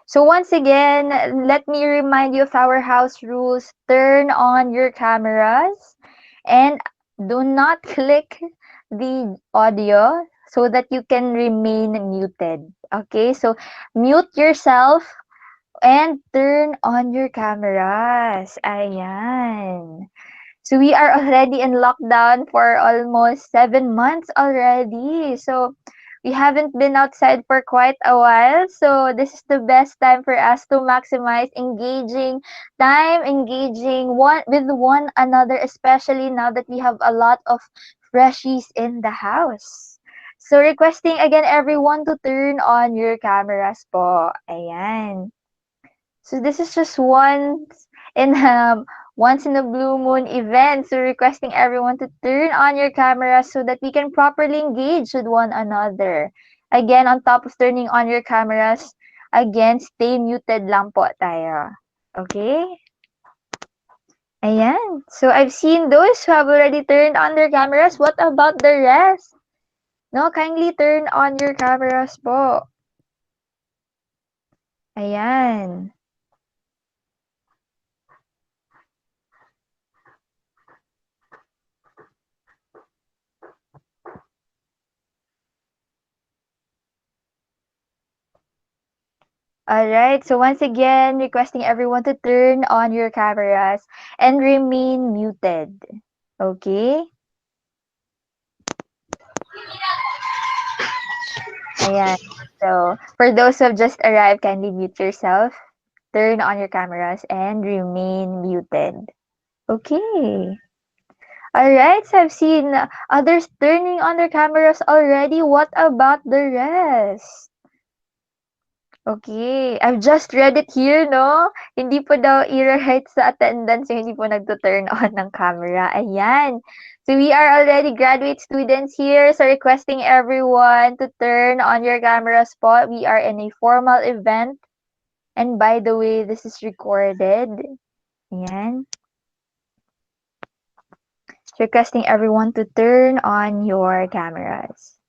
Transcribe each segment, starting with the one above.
So once again, let me remind you of our house rules. Turn on your cameras and do not click the audio so that you can remain muted. Okay, so mute yourself and turn on your cameras. Ayan. So we are already in lockdown for almost 7 months already. So we haven't been outside for quite a while. So this is the best time for us to maximize engaging time, engaging with one another, especially now that we have a lot of freshies in the house. So requesting again everyone to turn on your cameras po. Ayan. So this is just in once in a blue moon event. So requesting everyone to turn on your camera so that we can properly engage with one another. Again, on top of turning on your cameras, again, stay muted lang po tayo. Okay? Ayan. So I've seen those who have already turned on their cameras. What about the rest? No, kindly turn on your cameras po. Ayan. Alright, so once again, requesting everyone to turn on your cameras and remain muted. Okay? Ayan. So, for those who have just arrived, kindly mute yourself, turn on your cameras, and remain muted. Okay. Alright, so I've seen others turning on their cameras already. What about the rest? Okay, I've just read it here, no? Hindi po daw i-write sa attendance yung hindi po nagto-turn on ng camera. Ayan. So we are already graduate students here. So requesting everyone to turn on your cameras po. We are in a formal event. And by the way, this is recorded. Ayan. So requesting everyone to turn on your cameras.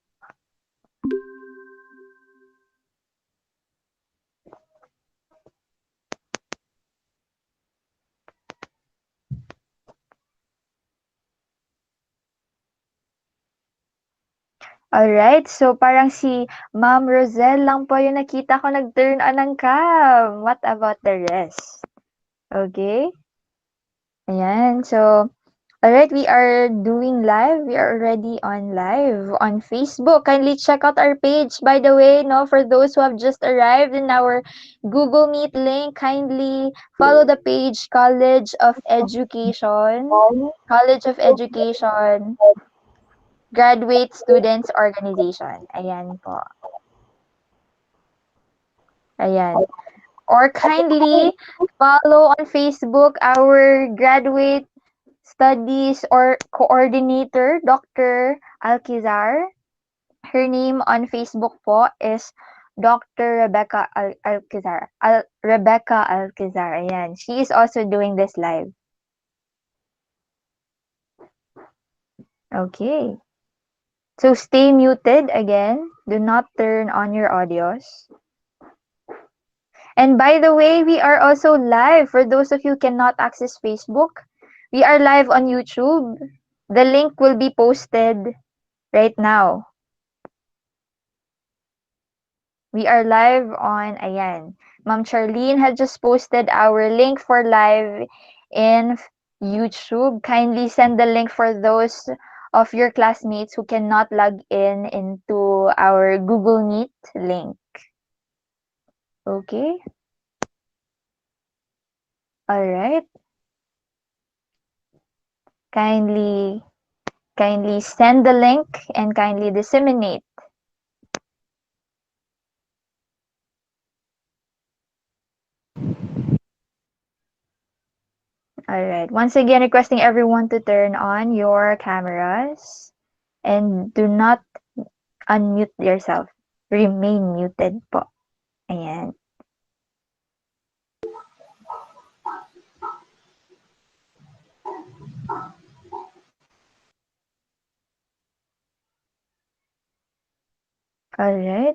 Alright, so parang si Ma'am Roselle lang po yung nakita ko nag-turn on ng cam. What about the rest? Okay? Ayan, so, alright, we are doing live. We are already on live on Facebook. Kindly check out our page, by the way, no, for those who have just arrived in our Google Meet link, kindly follow the page College of Education. College of Education Graduate Students Organization. Ayan po. Ayan. Or kindly follow on Facebook our graduate studies or coordinator, Dr. Alcizar. Her name on Facebook po is Dr. Rebecca Alcizar. Rebecca Alcizar. Ayan. She is also doing this live. Okay. So stay muted again. Do not turn on your audios. And by the way, we are also live. For those of you who cannot access Facebook, we are live on YouTube. The link will be posted right now. We are live on, ayan. Ma'am Charlene had just posted our link for live in YouTube. Kindly send the link for those of your classmates who cannot log in into our Google Meet link. Okay? All right. Kindly send the link and kindly disseminate. All right. Once again, requesting everyone to turn on your cameras and do not unmute yourself. Remain muted po. Ayan. All right.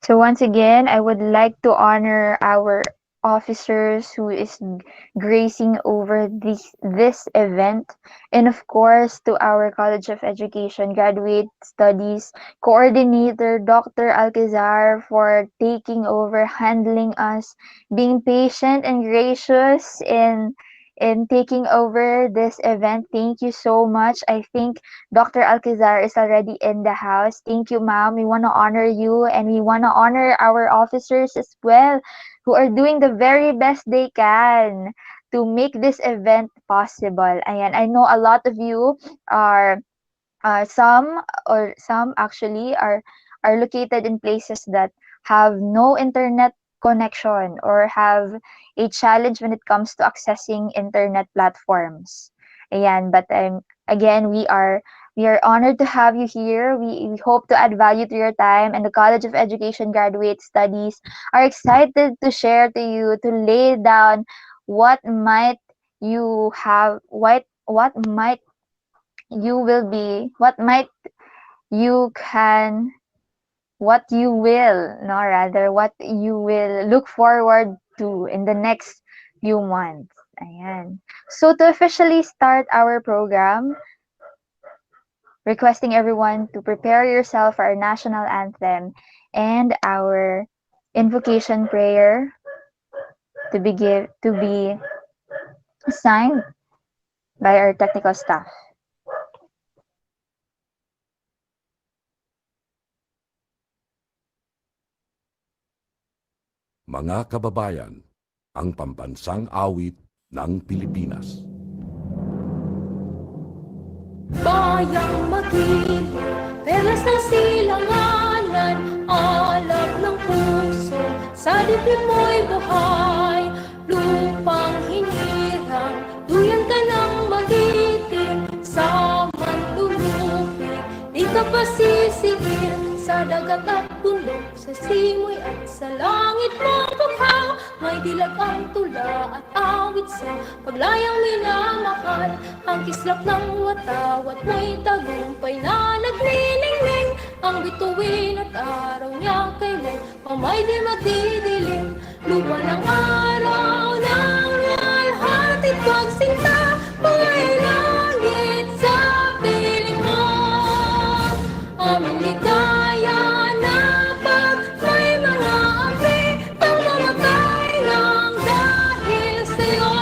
So once again, I would like to honor our officers who is gracing over this event, and of course to our College of Education Graduate Studies Coordinator Dr. Alcazar for taking over, handling us, being patient and gracious in taking over this event. Thank you so much. I think Dr. Alcazar is already in the house. Thank you, ma'am. We want to honor you and we want to honor our officers as well who are doing the very best they can to make this event possible. Ayan, I know a lot of you are some actually are located in places that have no internet connection or have a challenge when it comes to accessing internet platforms. Ayan, but again, we are honored to have you here. We hope to add value to your time, and the College of Education Graduate Studies are excited to share to you, to lay down what might you have, what might you will be, what might you can, what you will, no, rather, what you will look forward to in the next few months. Ayan. So to officially start our program, requesting everyone to prepare yourself for our national anthem and our invocation prayer to be signed by our technical staff. Mga kababayan, ang pambansang awit ng Pilipinas. Bayang magiliw, perlas ng silanganan, alab ng puso, sa dibdib mo'y buhay. Lupang hinirang, duyan ka ng magiting, sa manlulupig, di ka pa sisigil, sa dagat at bundok, sa simoy at sa langit mong bukhaw. May dilag ang tula at awit sa paglayang minamahal. Ang kislap ng watawat mo'y tagumpay na nagniningning. Ang bituin at araw niya kay mo, pamay di magdidilim. Lupa ng araw ng alhatit pagsinta, mga langit sa piling mo. Aming ligaya na pag may mga api, ang mamatay ng dahil sa'yo.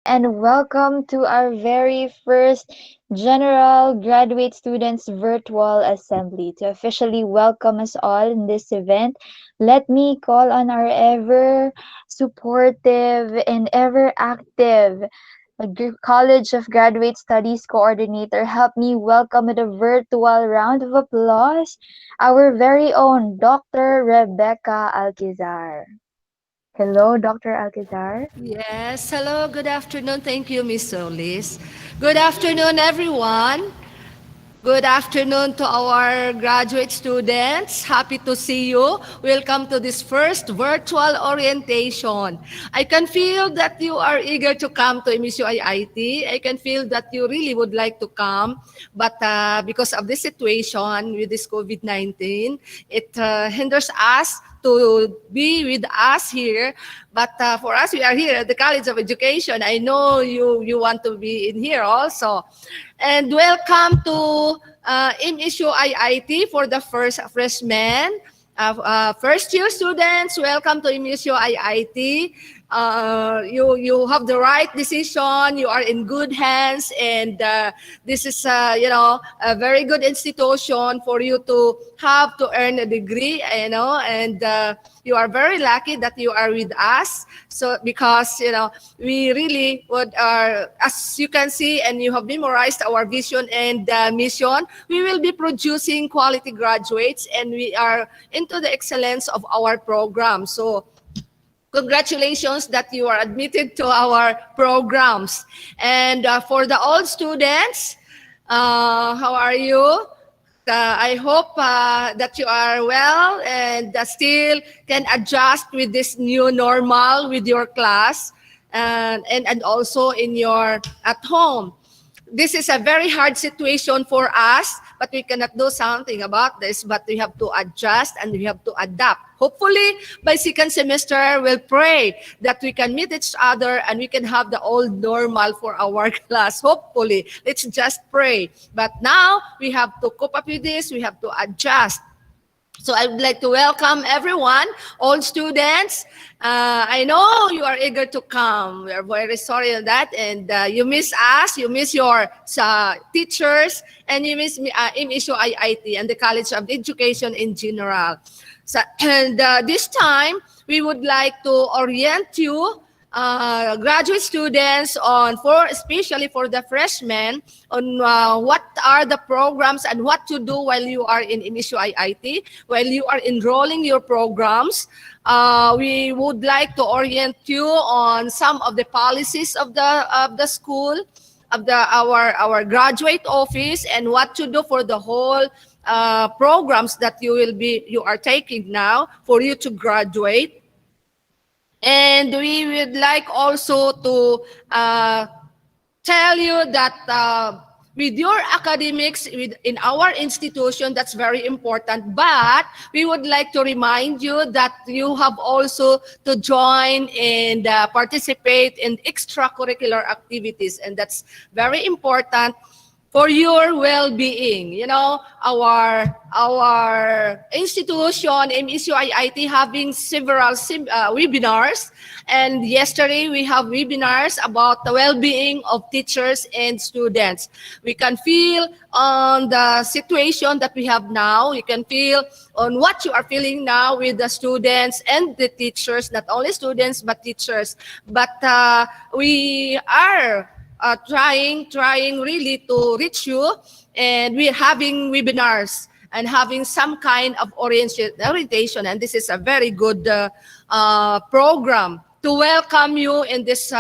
and welcome to our very first General Graduate Students Virtual Assembly. To officially welcome us all in this event, let me call on our ever supportive and ever active College of Graduate Studies coordinator. Help me welcome with a virtual round of applause our very own Dr. Rebecca Alquizar. Hello, Dr. Alquizar. Yes, hello, good afternoon. Thank you, Miss Solis. Good afternoon, everyone. Good afternoon to our graduate students. Happy to see you. Welcome to this first virtual orientation. I can feel that you are eager to come to MSU-IIT. I can feel that you really would like to come, but because of this situation with this COVID-19, it hinders us to be with us here. But for us, we are here at the College of Education. I know you want to be in here also. And welcome to MSU-IIT for the first freshmen. First year students, welcome to MSU-IIT. You have the right decision. You are in good hands, and this is a very good institution for you to have to earn a degree. And you are very lucky that you are with us. So because we really would as you can see, and you have memorized our vision and mission, we will be producing quality graduates, and we are into the excellence of our program. So congratulations that you are admitted to our programs. And for the old students, how are you? I hope that you are well and still can adjust with this new normal with your class and also in your at home. This is a very hard situation for us, but we cannot do something about this, but we have to adjust and we have to adapt. Hopefully, by second semester, we'll pray that we can meet each other and we can have the old normal for our class. Hopefully, let's just pray. But now, we have to cope up with this. We have to adjust. So I would like to welcome everyone, all students. I know you are eager to come. We are very sorry on that. And you miss us, you miss your teachers, and you miss MSU-IIT and the College of Education in general. So, and this time, we would like to orient you graduate students especially for the freshmen on what are the programs and what to do while you are in MSU-IIT, while you are enrolling your programs. We would like to orient you on some of the policies of the school, of our graduate office, and what to do for the whole programs that you are taking now for you to graduate. And we would like also to tell you that with your academics in our institution, that's very important. But we would like to remind you that you have also to join and participate in extracurricular activities. And that's very important for your well-being. Our institution, MSU-IIT, having several webinars. And yesterday, we have webinars about the well-being of teachers and students. We can feel on the situation that we have now. You can feel on what you are feeling now with the students and the teachers, not only students, but teachers. But we are trying really to reach you, and we're having webinars and having some kind of orientation, and this is a very good program to welcome you in this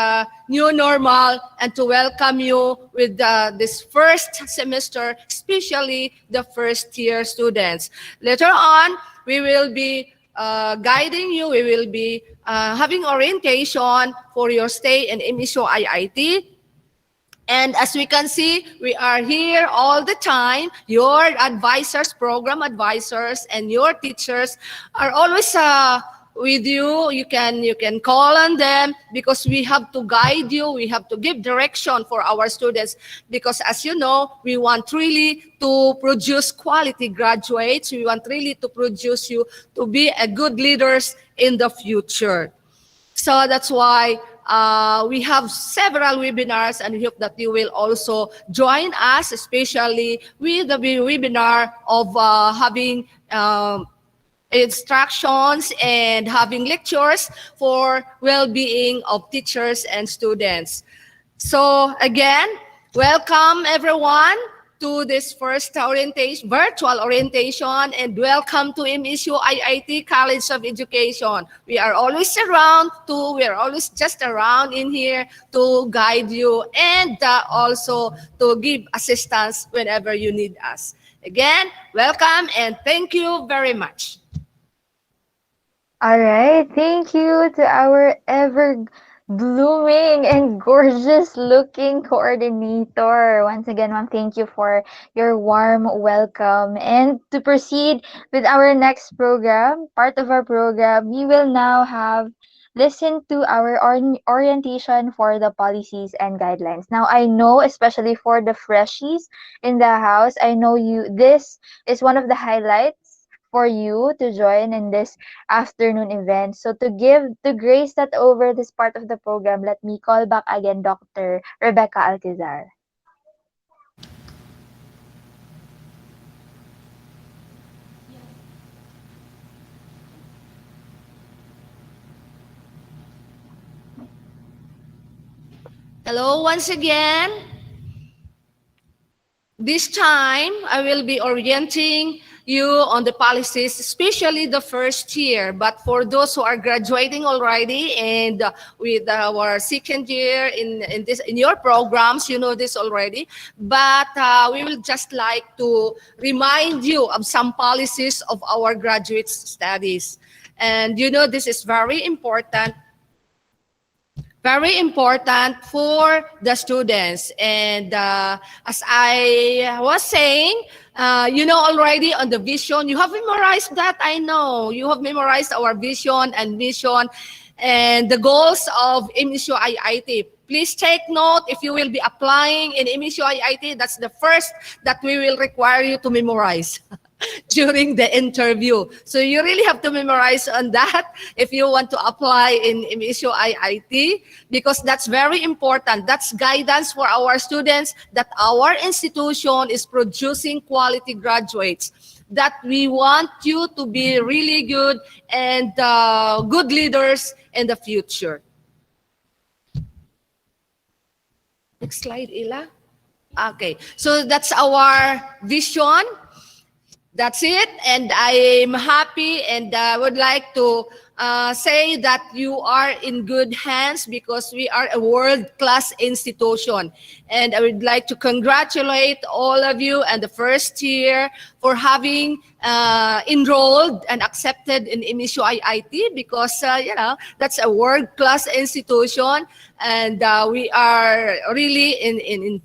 new normal and to welcome you with this first semester, especially the first year students. Later on, we will be guiding you. We will be having orientation for your stay in MSU-IIT. And as we can see, we are here all the time. Your advisors, program advisors, and your teachers are always with you. You can call on them because we have to guide you. We have to give direction for our students because, as you know, we want really to produce quality graduates. We want really to produce you to be a good leaders in the future. So that's why We have several webinars, and we hope that you will also join us, especially with the webinar of having instructions and having lectures for well-being of teachers and students. So again, welcome everyone to this first orientation, virtual orientation, and welcome to MSU-IIT College of Education. We are always just around in here to guide you and also to give assistance whenever you need us. Again, welcome and thank you very much. All right, thank you to our ever blooming and gorgeous looking coordinator. Once again, ma'am, thank you for your warm welcome. And to proceed with our next program, part of our program, we will now have listen to our orientation for the policies and guidelines. Now, I know, especially for the freshies in the house, I know this is one of the highlights for you to join in this afternoon event. So to grace that over this part of the program, let me call back again Dr. Rebecca Alcazar. Hello once again. This time, I will be orienting you on the policies, especially the first year. But for those who are graduating already and with our second year in your programs, you know this already. But we will just like to remind you of some policies of our graduate studies. And you know this is very important for the students. And as I was saying, you know already on the vision, you have memorized that, I know. You have memorized our vision and mission and the goals of MSU-IIT. Please take note, if you will be applying in MSU-IIT, that's the first that we will require you to memorize during the interview. So you really have to memorize on that if you want to apply in MSU-IIT, because that's very important. That's guidance for our students that our institution is producing quality graduates, that we want you to be really good and good leaders in the future. Next slide, Ila. Okay, so that's our vision. That's it, and I'm happy, and I would like to say that you are in good hands because we are a world-class institution. And I would like to congratulate all of you and the first year for having enrolled and accepted in MSU-IIT, because you know, that's a world-class institution, and we are really in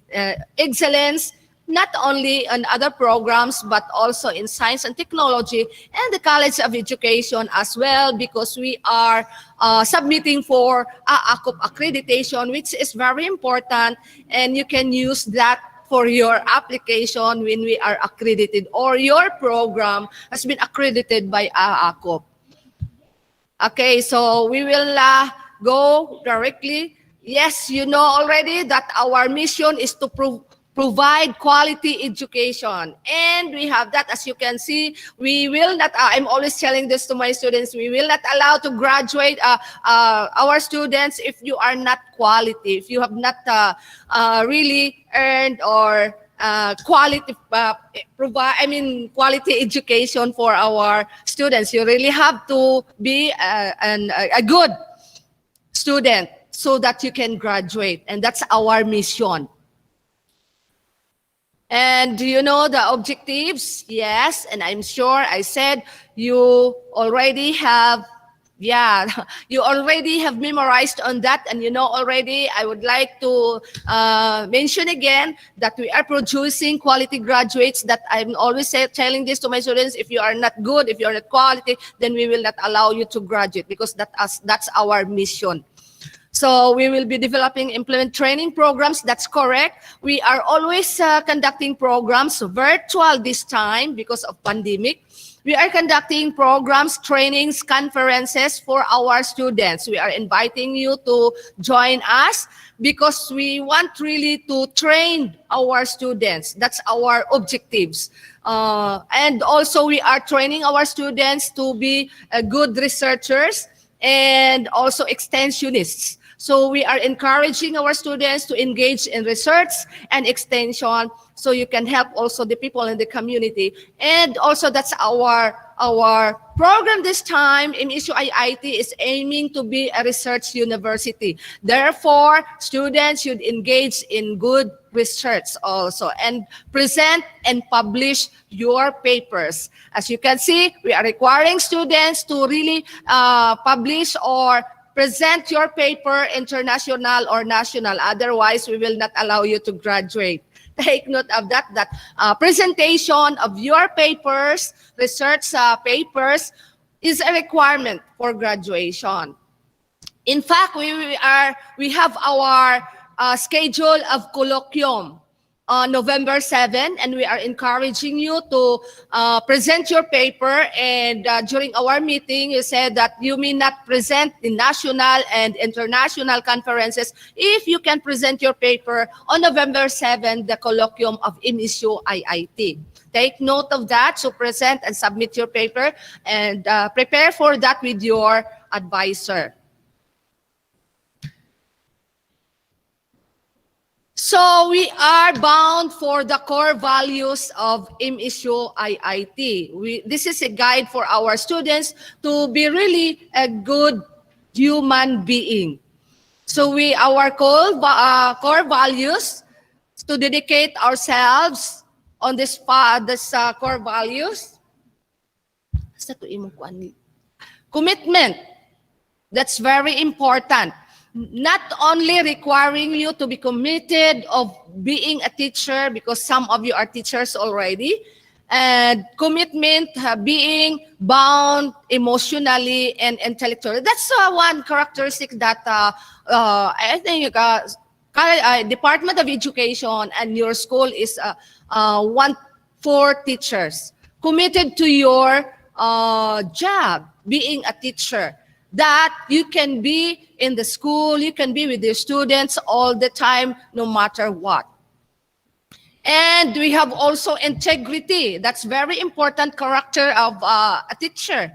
excellence, not only on other programs, but also in science and technology and the College of Education as well, because we are submitting for AACOP accreditation, which is very important, and you can use that for your application when we are accredited or your program has been accredited by AACOP. Okay, so we will go directly. Yes, you know already that our mission is to provide quality education, and we have that. As you can see, we will not, I'm always telling this to my students, we will not allow to graduate our students if you are not quality, if you have not really earned or quality quality education for our students. You really have to be a good student so that you can graduate, and that's our mission. And do you know the objectives? Yes, and I'm sure I said you already have, you already have memorized on that, and you know already. I would like to mention again that we are producing quality graduates, that I'm always telling this to my students: if you are not good, if you are not quality, then we will not allow you to graduate, because that's our mission. So we will be developing implement training programs. That's correct. We are always conducting programs virtual this time because of pandemic. We are conducting programs, trainings, conferences for our students. We are inviting you to join us because we want really to train our students. That's our objectives. And also we are training our students to be good researchers and also extensionists. So we are encouraging our students to engage in research and extension so you can help also the people in the community. And also that's our program this time. MSU-IIT is aiming to be a research university. Therefore, students should engage in good research also and present and publish your papers. As you can see, we are requiring students to really publish or present your paper international or national. Otherwise, we will not allow you to graduate. Take note of that, presentation of your papers, research papers, is a requirement for graduation. In fact, we have our schedule of colloquium on November 7, and we are encouraging you to present your paper. And during our meeting, you said that you may not present in national and international conferences if you can present your paper on November 7, the colloquium of MSU-IIT. Take note of that, so present and submit your paper and prepare for that with your advisor. So we are bound for the core values of MSU-IIT. This is a guide for our students to be really a good human being. So our core values to dedicate ourselves on this core values. Commitment. That's very important. Not only requiring you to be committed of being a teacher, because some of you are teachers already, and commitment, being bound emotionally and intellectually. That's one characteristic that I think Department of Education and your school is want for teachers. Committed to your job, being a teacher. That you can be in the school, you can be with your students all the time, no matter what. And we have also integrity. That's very important character of a teacher.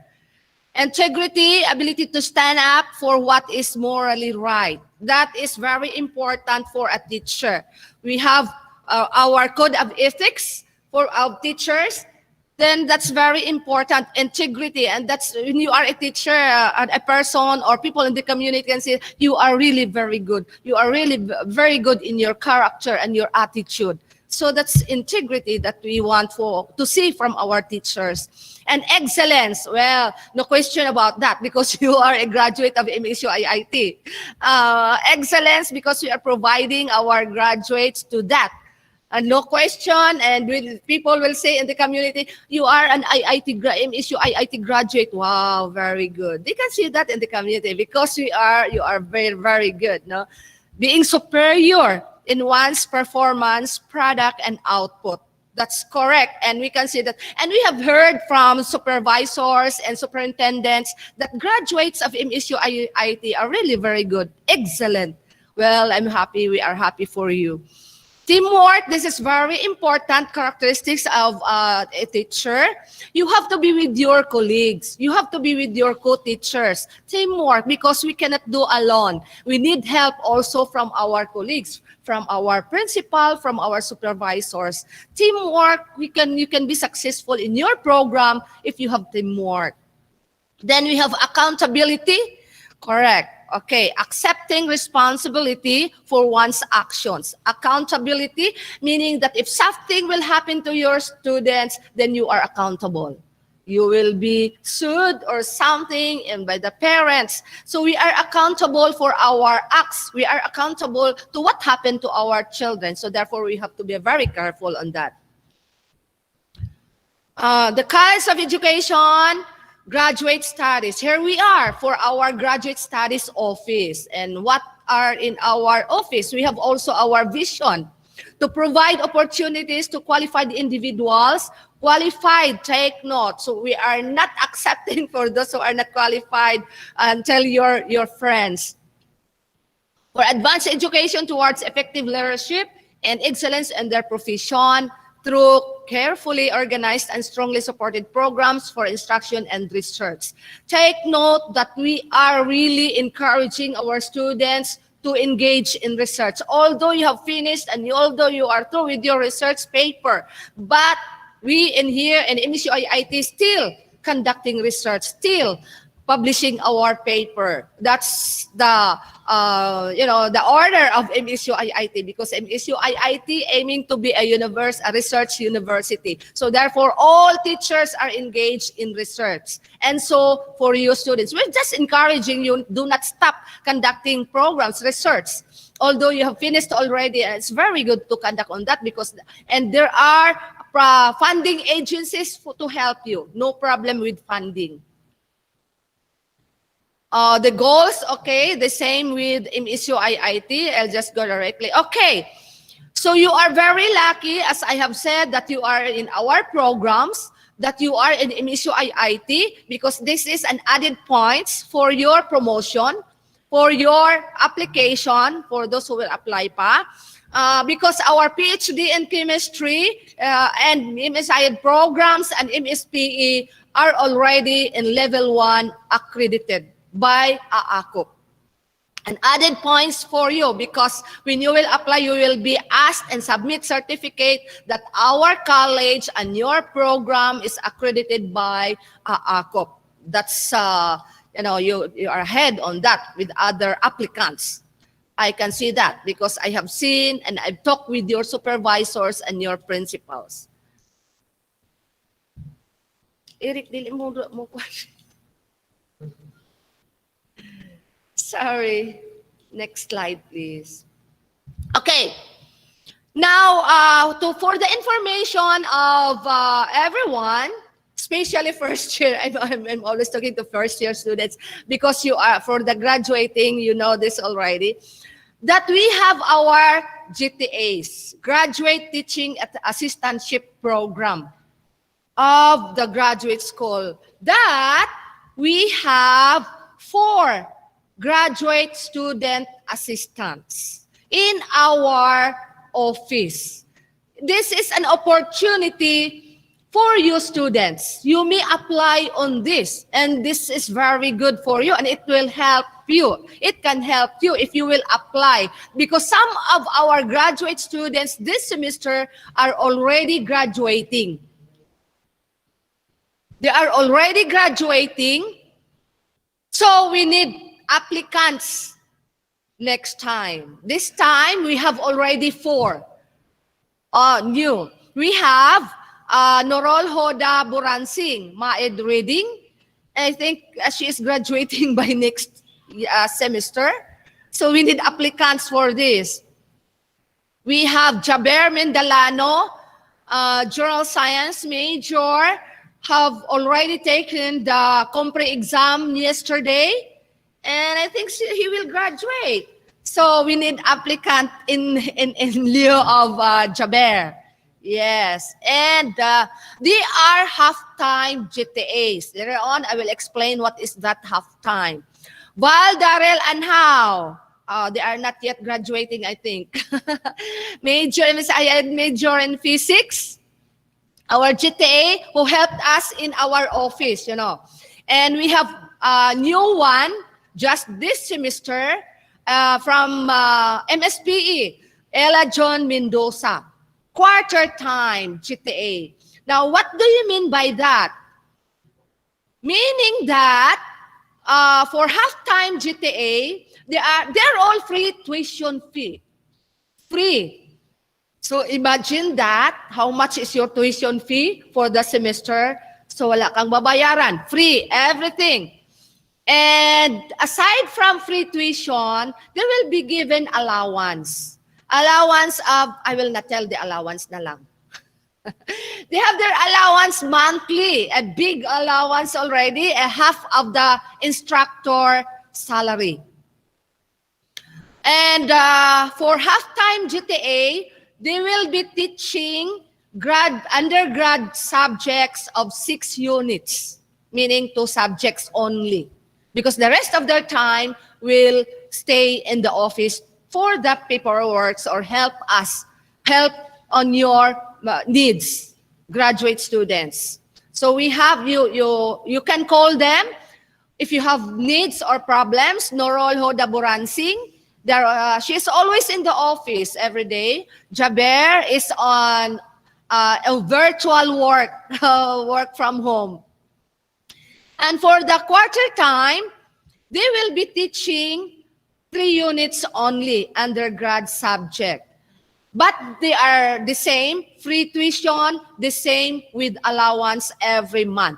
Integrity, ability to stand up for what is morally right. That is very important for a teacher. We have our code of ethics for our teachers. Then that's very important, integrity. And that's when you are a teacher, a person or people in the community can say, you are really very good. You are really very good in your character and your attitude. So that's integrity that we want to see from our teachers. And excellence, well, no question about that because you are a graduate of MSU-IIT. Excellence because we are providing our graduates to that. And no question, and people will say in the community, you are an MSU-IIT graduate. Wow, very good. They can see that in the community because you are very, very good. No? Being superior in one's performance, product, and output. That's correct, and we can see that. And we have heard from supervisors and superintendents that graduates of MSU-IIT are really very good, excellent. Well, I'm happy, we are happy for you. Teamwork, this is very important characteristics of a teacher. You have to be with your colleagues. You have to be with your co-teachers. Teamwork, because we cannot do alone. We need help also from our colleagues, from our principal, from our supervisors. Teamwork, you can be successful in your program if you have teamwork. Then we have accountability. Correct. Okay, accepting responsibility for one's actions. Accountability, meaning that if something will happen to your students, then you are accountable. You will be sued or something and by the parents. So we are accountable for our acts. We are accountable to what happened to our children. So therefore, we have to be very careful on that. The kinds of education, graduate studies. Here we are for our graduate studies office. And what are in our office? We have also our vision. To provide opportunities to qualified individuals. Qualified, take note. So we are not accepting for those who are not qualified, and tell your friends. For advanced education towards effective leadership and excellence in their profession through carefully organized and strongly supported programs for instruction and research. Take note that we are really encouraging our students to engage in research. Although you have finished and although you are through with your research paper, but we in here in MSU-IIT still conducting research, still publishing our paper. That's the the order of MSU-IIT, because MSU-IIT aiming to be a research university. So therefore, all teachers are engaged in research. And so for you students, we're just encouraging you, do not stop conducting programs, research. Although you have finished already, it's very good to conduct on that, because and there are funding agencies to help you. No problem with funding. The goals, okay, the same with MSU-IIT. I'll just go directly. Okay, so you are very lucky, as I have said, that you are in our programs, that you are in MSU-IIT, because this is an added points for your promotion, for your application, for those who will apply pa. Because our PhD in chemistry and MSID programs and MSPE are already in level 1 accredited by AACOP. And added points for you, because when you will apply, you will be asked and submit certificate that our college and your program is accredited by AACOP. That's, you are ahead on that with other applicants. I can see that because I have seen and I've talked with your supervisors and your principals. Eric, dili mo question. Sorry. Next slide, please. Okay. Now, for the information of everyone, especially first year, I'm always talking to first year students, because you are, for the graduating, you know this already, that we have our GTAs, Graduate Teaching Assistantship Program of the graduate school, that we have 4 graduate student assistants in our office. This is an opportunity for you students. You may apply on this, and this is very good for you, and it will help you. It can help you if you will apply, because some of our graduate students this semester are already graduating. They are already graduating, so we need applicants next time. This time, we have already 4 new. We have Norol Hoda Buransing, Maed Reading. I think she is graduating by next semester. So we need applicants for this. We have Jaber Mendalano, General Science major, have already taken the Compre exam yesterday. And I think he will graduate. So we need applicant in lieu of Jaber. Yes. And they are half-time GTAs. Later on, I will explain what is that half-time. Val, Darrell, and How. They are not yet graduating, I think. Major in physics. Our GTA who helped us in our office, you know. And we have a new one just this semester from MSPE, Ella John Mendoza, quarter time GTA. Now, what do you mean by that? Meaning that for half-time GTA, they're all free tuition fee. Free. So imagine that, how much is your tuition fee for the semester? So wala kang babayaran. Free, everything. And aside from free tuition, they will be given allowance. Allowance of, I will not tell the allowance na lang. They have their allowance monthly, a big allowance already, a half of the instructor salary. And for half-time GTA, they will be teaching undergrad subjects of 6 units, meaning 2 subjects only. Because the rest of their time will stay in the office for the paperwork or help on your needs, graduate students. So we have you can call them if you have needs or problems. Norol Hoda Buransing, she is always in the office every day. Jaber is on a virtual work from home. And for the quarter time, they will be teaching 3 units only, undergrad subject. But they are the same, free tuition, the same with allowance every month.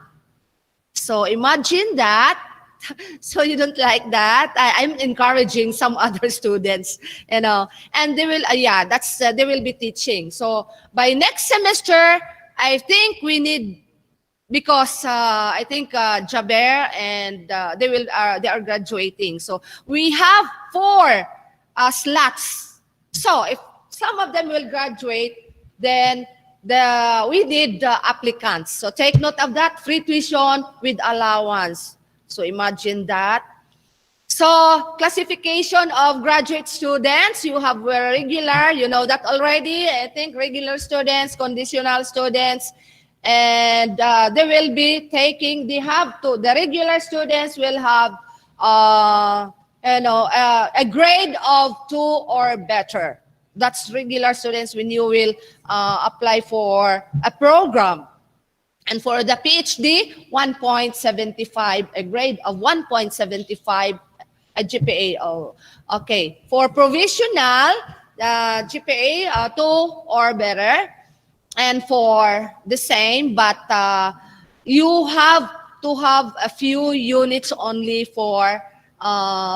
So imagine that. So you don't like that? I'm encouraging some other students, and they will, they will be teaching. So by next semester, I think we need, because I think Jaber and they are graduating. So we have 4 slots. So if some of them will graduate, then we need applicants. So take note of that, free tuition with allowance. So imagine that. So classification of graduate students, you have regular, you know that already. I think regular students, conditional students, and they will be taking, the regular students will have a grade of 2 or better. That's regular students when you will apply for a program. And for the PhD, 1.75, a grade of 1.75, a GPA. Oh, okay. For provisional, GPA 2 or better. And for the same, but you have to have a few units only for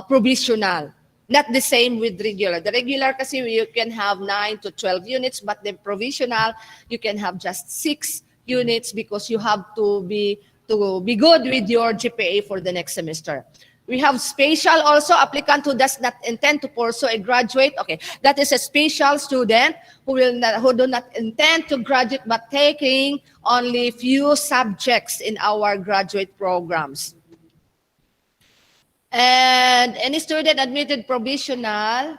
provisional. Not the same with regular. The regular kasi you can have 9 to 12 units, but the provisional, you can have just 6 units because you have to be good with your GPA for the next semester. We have special also, applicant who does not intend to pursue a graduate. Okay, that is a special student who do not intend to graduate but taking only few subjects in our graduate programs. And any student admitted provisional,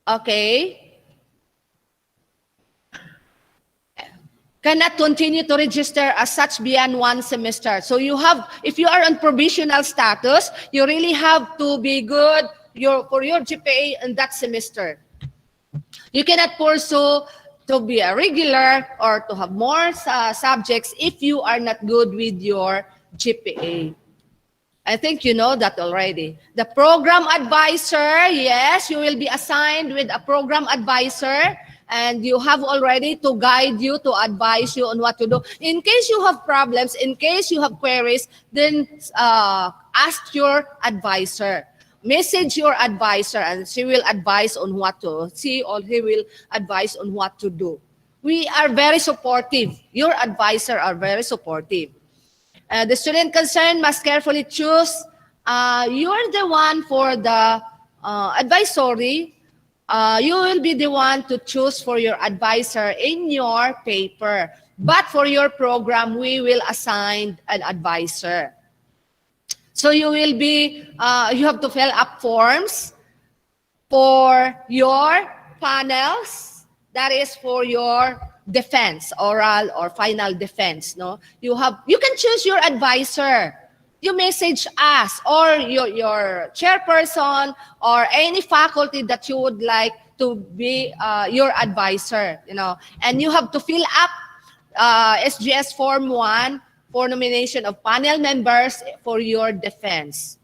okay, cannot continue to register as such beyond 1 semester. So you have, if you are on provisional status, you really have to be good for your GPA in that semester. You cannot pursue to be a regular or to have more subjects if you are not good with your GPA. I think you know that already. The program advisor, yes, you will be assigned with a program advisor, and you have already to guide you, to advise you on what to do. In case you have problems, in case you have queries, then ask your advisor. Message your advisor, and she will advise on what to see, or he will advise on what to do. We are very supportive. Your advisor are very supportive. The student concerned must carefully choose. You are the one for the advisory. You will be the one to choose for your advisor in your paper. But for your program, we will assign an advisor. So you will be, you have to fill up forms for your panels. That is for your defense, oral or final defense. No, you can choose your advisor. You message us or your chairperson or any faculty that you would like to be your advisor. And you have to fill up SGS Form 1 for nomination of panel members for your defense.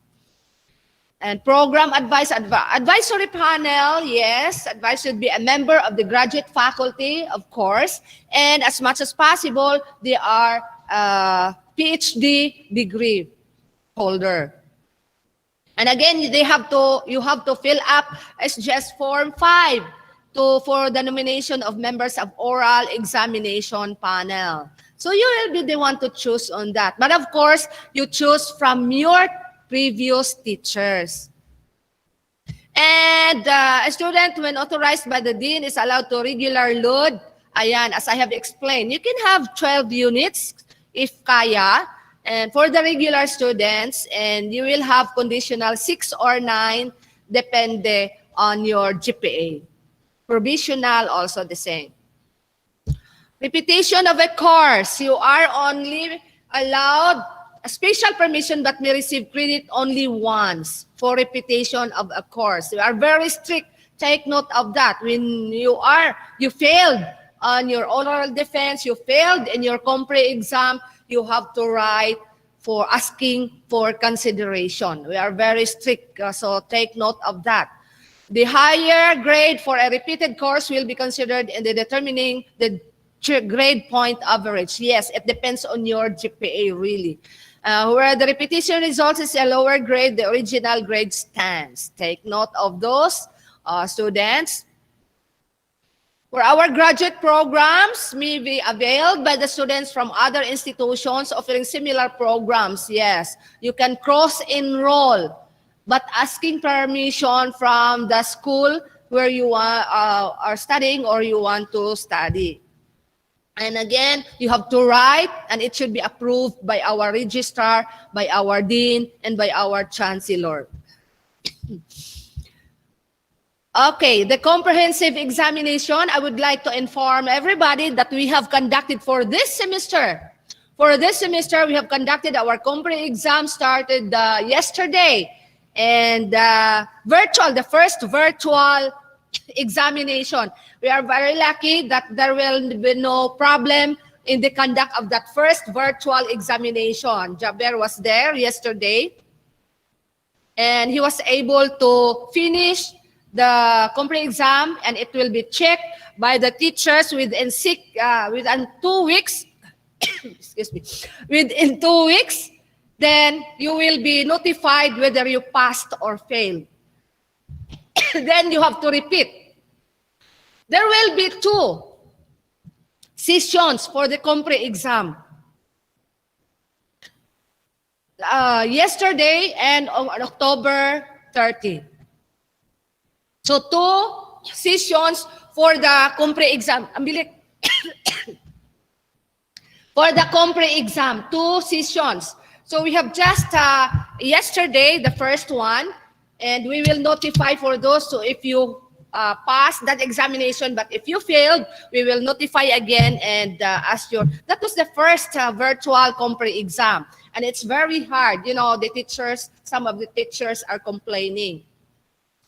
And program advisory panel, yes, advisor should be a member of the graduate faculty, of course, and as much as possible, they are PhD degree holder. And again, you have to fill up SGS Form 5 for the nomination of members of oral examination panel. So you will be the one to choose on that. But of course, you choose from your previous teachers. And a student, when authorized by the dean, is allowed to regular load. Ayan, as I have explained, you can have 12 units if kaya, and for the regular students, and you will have conditional 6 or 9, depende on your GPA. Provisional, also the same. Repetition of a course, you are only allowed a special permission but may receive credit only once for repetition of a course. We are very strict. Take note of that. When you failed on your oral defense, you failed in your compre exam, you have to write for asking for consideration. We are very strict, so take note of that. The higher grade for a repeated course will be considered in the determining the grade point average. Yes, it depends on your GPA, really. Where the repetition results is a lower grade, the original grade stands. Take note of those, students. For our graduate programs may be availed by the students from other institutions offering similar programs. Yes, you can cross-enroll, but asking permission from the school where you are studying or you want to study. And again, you have to write, and it should be approved by our registrar, by our dean, and by our chancellor. Okay, the comprehensive examination, I would like to inform everybody that we have conducted for this semester. For this semester, we have conducted our compre exam, started yesterday, and the first virtual examination. We are very lucky that there will be no problem in the conduct of that first virtual examination. Jaber was there yesterday, and he was able to finish the compre exam, and it will be checked by the teachers within 2 weeks. Excuse me. Within 2 weeks, then you will be notified whether you passed or failed. Then you have to repeat. There will be 2 sessions for the compre exam. Yesterday and on October 30. So 2 sessions for the compre exam. For the compre exam, 2 sessions. So we have just yesterday, the first one, and we will notify for those. So if you pass that examination, but if you failed, we will notify again and ask you. That was the first virtual compre exam, and it's very hard. You know, the teachers, some of the teachers are complaining.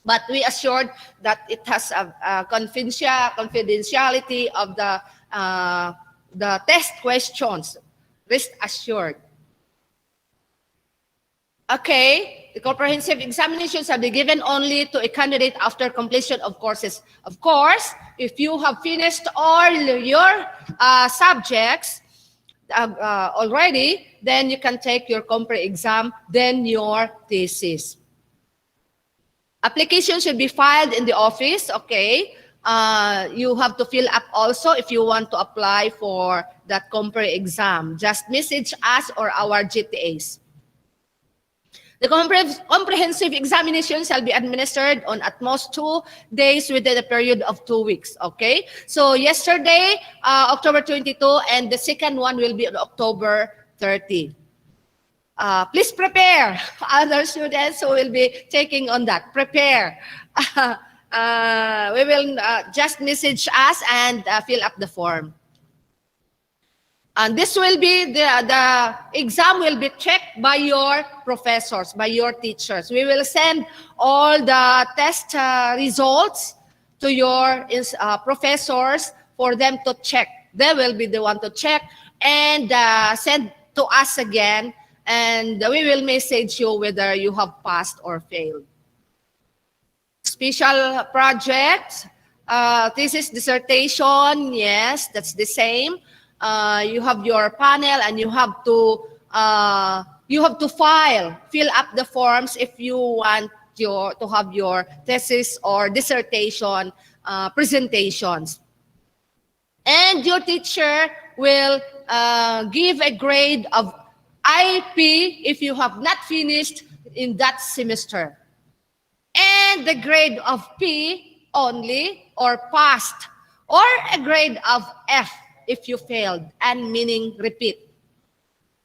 But we assured that it has a confidentiality of the test questions. Rest assured. Okay, the comprehensive examinations have been given only to a candidate after completion of courses. Of course, if you have finished all your subjects already, then you can take your compre exam, then your thesis. Application should be filed in the office, okay? You have to fill up also if you want to apply for that compre exam. Just message us or our GTAs. The comprehensive examination shall be administered on at most 2 days within a period of 2 weeks, okay? So yesterday, October 22, and the second one will be on October 30. Please prepare. Other students who will be taking on that, prepare. We will just message us and fill up the form. And this will be, the exam will be checked by your professors, by your teachers. We will send all the test results to your professors for them to check. They will be the one to check and send to us again, and we will message you whether you have passed or failed. Special projects, thesis, dissertation, yes, that's the same. You have your panel, and you have to fill up the forms if you want to have your thesis or dissertation presentations. And your teacher will give a grade of IP if you have not finished in that semester. And and the grade of P only or passed, or a grade of F if you failed, and meaning repeat.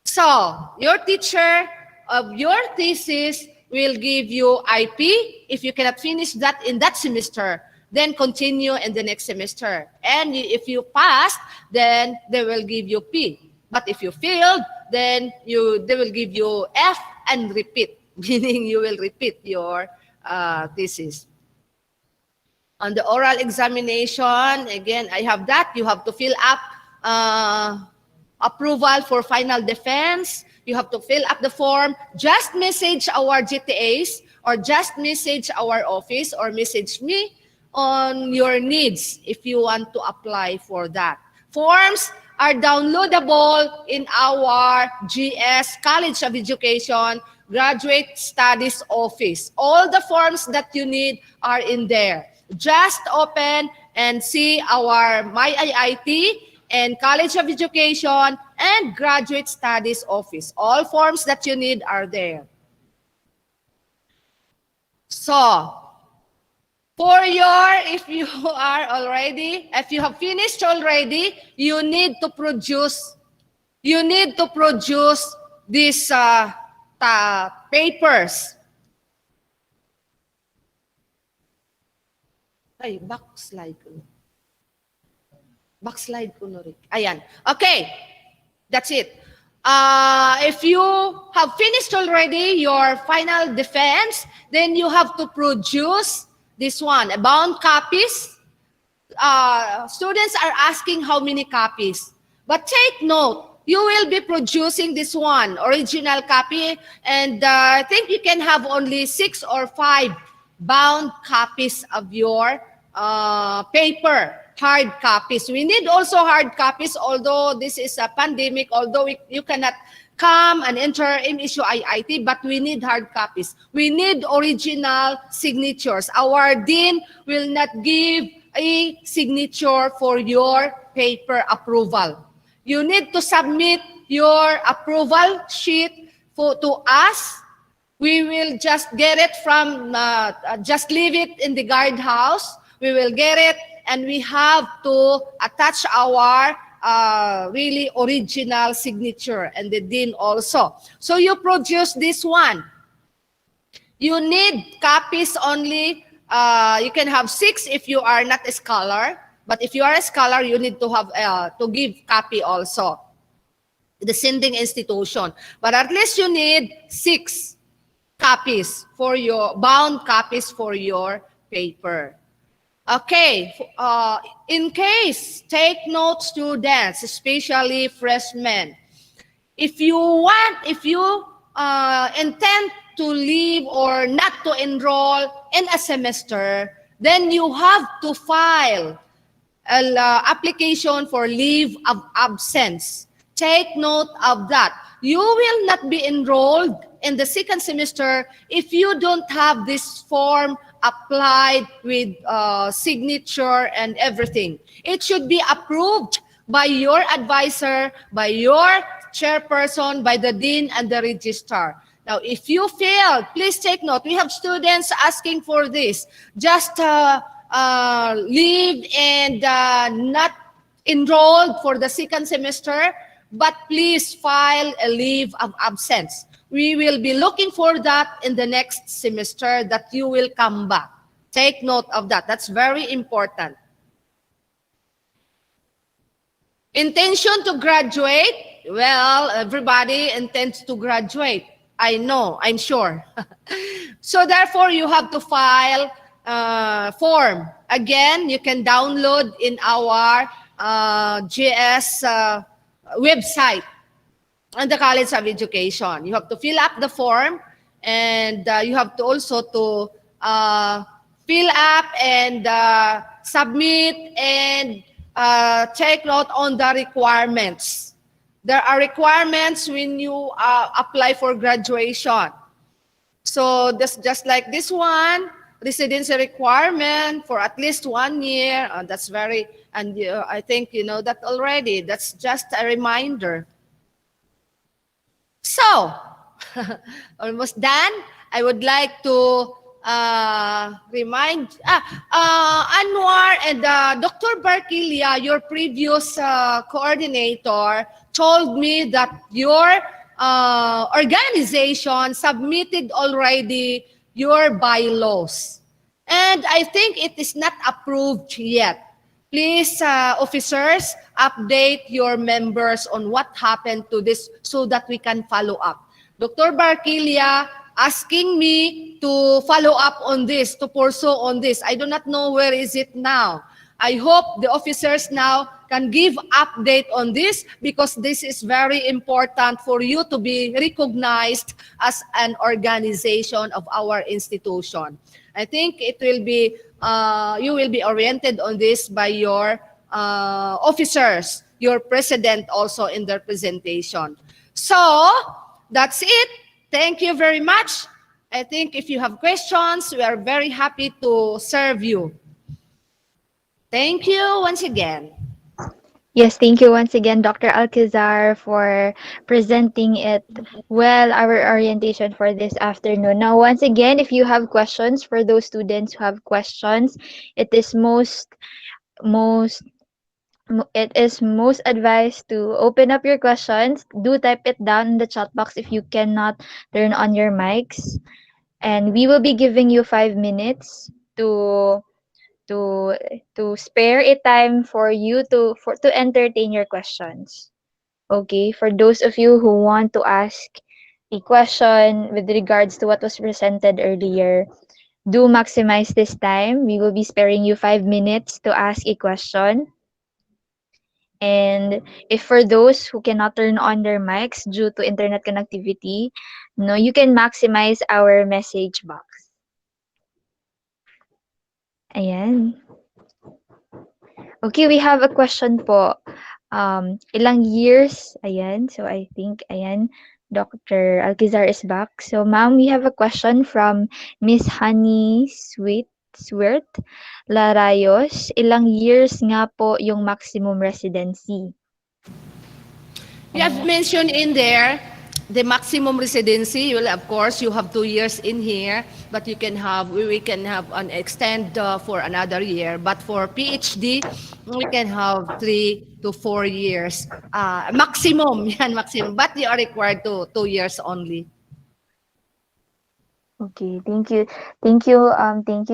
So, your teacher of your thesis will give you IP. If you cannot finish that in that semester, then continue in the next semester. And if you passed, then they will give you P. But if you failed, then they will give you F and repeat, meaning you will repeat your thesis. On the oral examination, again, I have that. You have to fill up approval for final defense. You have to fill up the form. Just message our GTAs or just message our office or message me on your needs if you want to apply for that. Forms are downloadable in our GS College of Education Graduate Studies Office. All the forms that you need are in there. Just open and see our MSU-IIT and College of Education and Graduate Studies Office. All forms that you need are there. So, if you have finished already, you need to produce these papers. Ay, backslide ko. Backslide ko na rin. Ayan. Okay. That's it. If you have finished already your final defense, then you have to produce this one, bound copies. Students are asking how many copies. But take note, you will be producing this one, original copy, and I think you can have only 6 or 5 bound copies of your paper, hard copies. We need also hard copies, although this is a pandemic, although you cannot come and enter MSU-IIT, but we need hard copies. We need original signatures. Our dean will not give a signature for your paper approval. You need to submit your approval sheet to us. We will just get it from, just leave it in the guardhouse. We will get it, and we have to attach our really original signature, and the dean also. So you produce this one. You need copies only. You can have 6 if you are not a scholar, but if you are a scholar, you need to have to give copy also, the sending institution. But at least you need 6 copies for your bound copies for your paper. Okay, in case, take note, students, especially freshmen. If you intend to leave or not to enroll in a semester, then you have to file an application for leave of absence. Take note of that. You will not be enrolled in the second semester if you don't have this form applied with signature and everything. It should be approved by your advisor, by your chairperson, by the dean and the registrar. Now, if you failed, please take note. We have students asking for this. Just leave and not enrolled for the second semester, but please file a leave of absence. We will be looking for that in the next semester that you will come back. Take note of that. That's very important. Intention to graduate. Well, everybody intends to graduate. I know, I'm sure. So therefore, you have to file form. Again, you can download in our GS website on the College of Education. You have to fill up the form, and you have to also to fill up and submit and take note on the requirements. There are requirements when you apply for graduation. So this, just like this one, residency requirement for at least 1 year. That's very, and I think you know that already. That's just a reminder. So, almost done. I would like to Anwar and Dr. Barkilia, your previous coordinator, told me that your organization submitted already your bylaws. And I think it is not approved yet. Please, officers, update your members on what happened to this so that we can follow up. Dr. Barkilia asking me to follow up on this, to pursue on this. I do not know where is it now. I hope the officers now can give update on this because this is very important for you to be recognized as an organization of our institution. I think it will be, you will be oriented on this by your officers, your president also in their presentation. So, that's it. Thank you very much. I think if you have questions, we are very happy to serve you. Thank you once again. Yes, thank you once again, Dr. Alcazar, for presenting it well, our orientation for this afternoon. Now, once again, if you have questions, for those students who have questions, it is most advised to open up your questions. Do type it down in the chat box if you cannot turn on your mics. And we will be giving you 5 minutes to spare a time for you to entertain your questions. Okay, for those of you who want to ask a question with regards to what was presented earlier, do maximize this time. We will be sparing you 5 minutes to ask a question. And if for those who cannot turn on their mics due to internet connectivity, no, you can maximize our message box. Ayan. Okay, we have a question po. Ilang years? Ayan. So I think, ayan, Dr. Alcazar is back. So ma'am, we have a question from Miss Honey Swirt Larayos. Ilang years nga po yung maximum residency? You have mentioned in there the maximum residency. Well, of course, you have 2 years in here, but you can have, we can have an extend for another year. But for PhD, we can have 3 to 4 years maximum. Yan, maximum. But you are required to 2 years only. Okay, thank you. Thank you,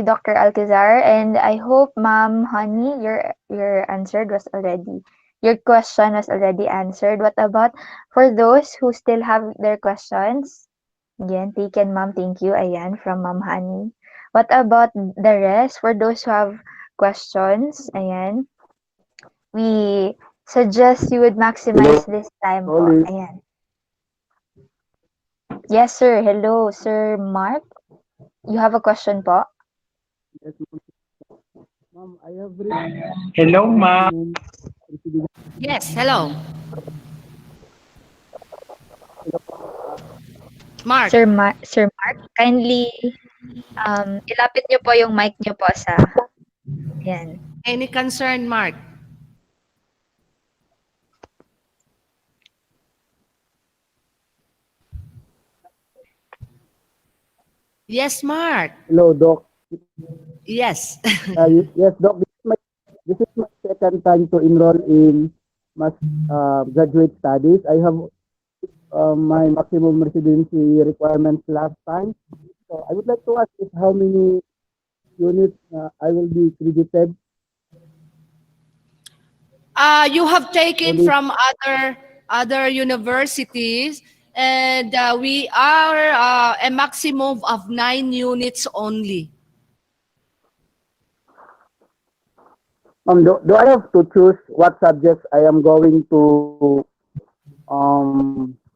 Dr. Alcazar. And I hope, Ma'am Honey, your your question was already answered. What about for those who still have their questions? Again, taken, Ma'am. Thank you. Ayan, from Ma'am Honey. What about the rest? For those who have questions, ayan, we suggest you would maximize this time po. Ayan. Yes, sir. Hello, Sir Mark. You have a question po? Ma'am, I have Hello, ma'am. Yes, hello. Mark. Sir Mark, kindly ilapit niyo po yung mic niyo po sa yan. Any concern, Mark? Yes, Mark. Hello, Doc. Yes. Yes, Doc. This is my second time to enroll in graduate studies. I have my maximum residency requirements last time. So I would like to ask if how many units I will be credited. You have taken from other universities, and we are a maximum of 9 units only. Do I have to choose what subjects I am going to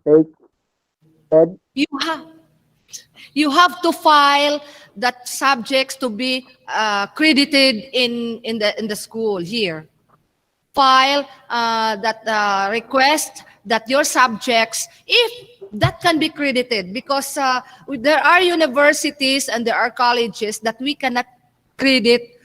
take? Ed? You have to file that subjects to be credited in the school here. File that request that your subjects, if that can be credited, because there are universities and there are colleges that we cannot credit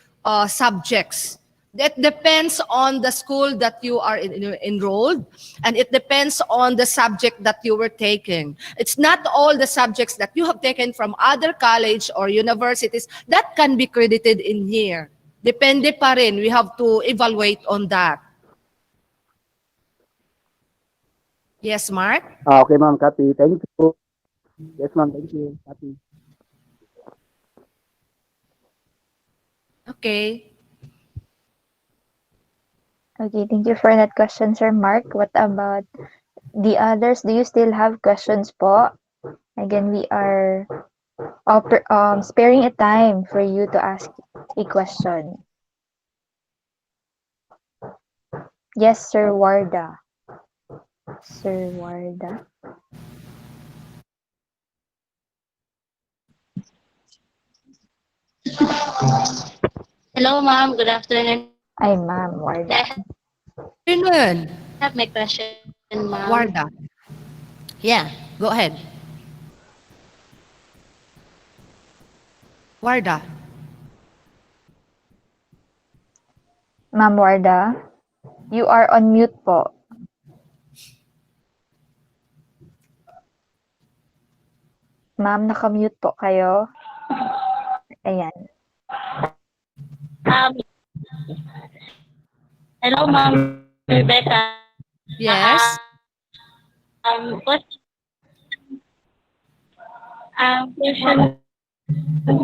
subjects That depends on the school that you are enrolled, and it depends on the subject that you were taking. It's not all the subjects that you have taken from other college or universities that can be credited in here. Depende pa rin. We have to evaluate on that. Yes, Mark? Okay, ma'am, copy. Thank you. Yes, ma'am, thank you. Copy. Okay. Okay, thank you for that question, Sir Mark. What about the others? Do you still have questions po? Again, we are sparing a time for you to ask a question. Yes, Sir Warda. Sir Warda. Hello, ma'am. Good afternoon. Ay, Ma'am Warda. Afternoon, I have my question, ma'am. Warda. Yeah, go ahead. Warda. Ma'am Warda, you are on mute po. Ma'am, naka-mute po kayo. Ayan. Um, hello, ma'am. Rebecca. Yes. Question,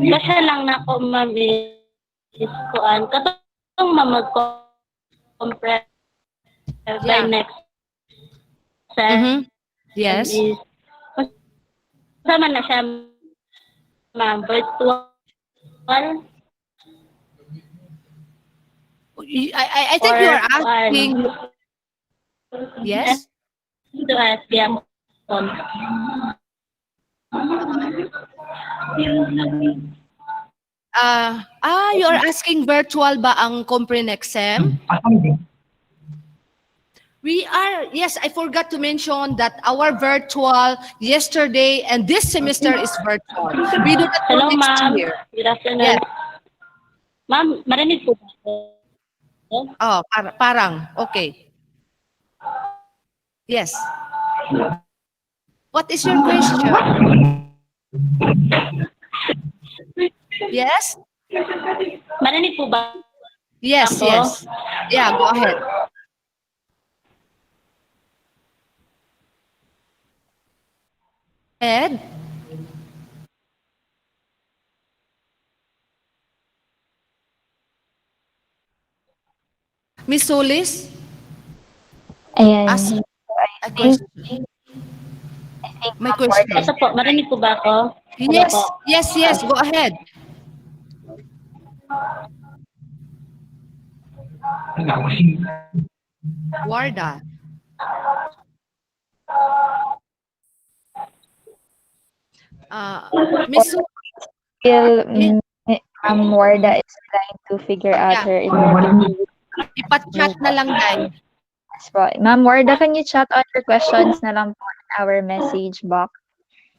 question lang na ko, ma'am, is kuan. Katong mag-compare by Yeah. next sem Mm-hmm. Yes. is, kasama na siya, ma'am, virtual I think you are asking. Yes. To ask them on. You are asking virtual ba ang Compre exam? We are, yes, I forgot to mention that our virtual yesterday and this semester is virtual. We do that Hello, for next ma'am. year. Good afternoon. Yes. Ma'am, marinig po ba ako? Oh, parang, okay. Yes. What is your question? Yes? Marinig po ba Yes, ako? yes. Yeah, go ahead. Ed? Miss Solis? Ayan. Ask a Thank question. My question. Ito po, marinig po ba ako? Yes, Hello po. yes, go ahead. Warda. Miss Su- Still, Ma'am Warda is trying to figure out Yeah. her internet. ipat-chat na lang, guys. Yes po. Ma'am Warda, can you chat on your questions na lang po in our message box?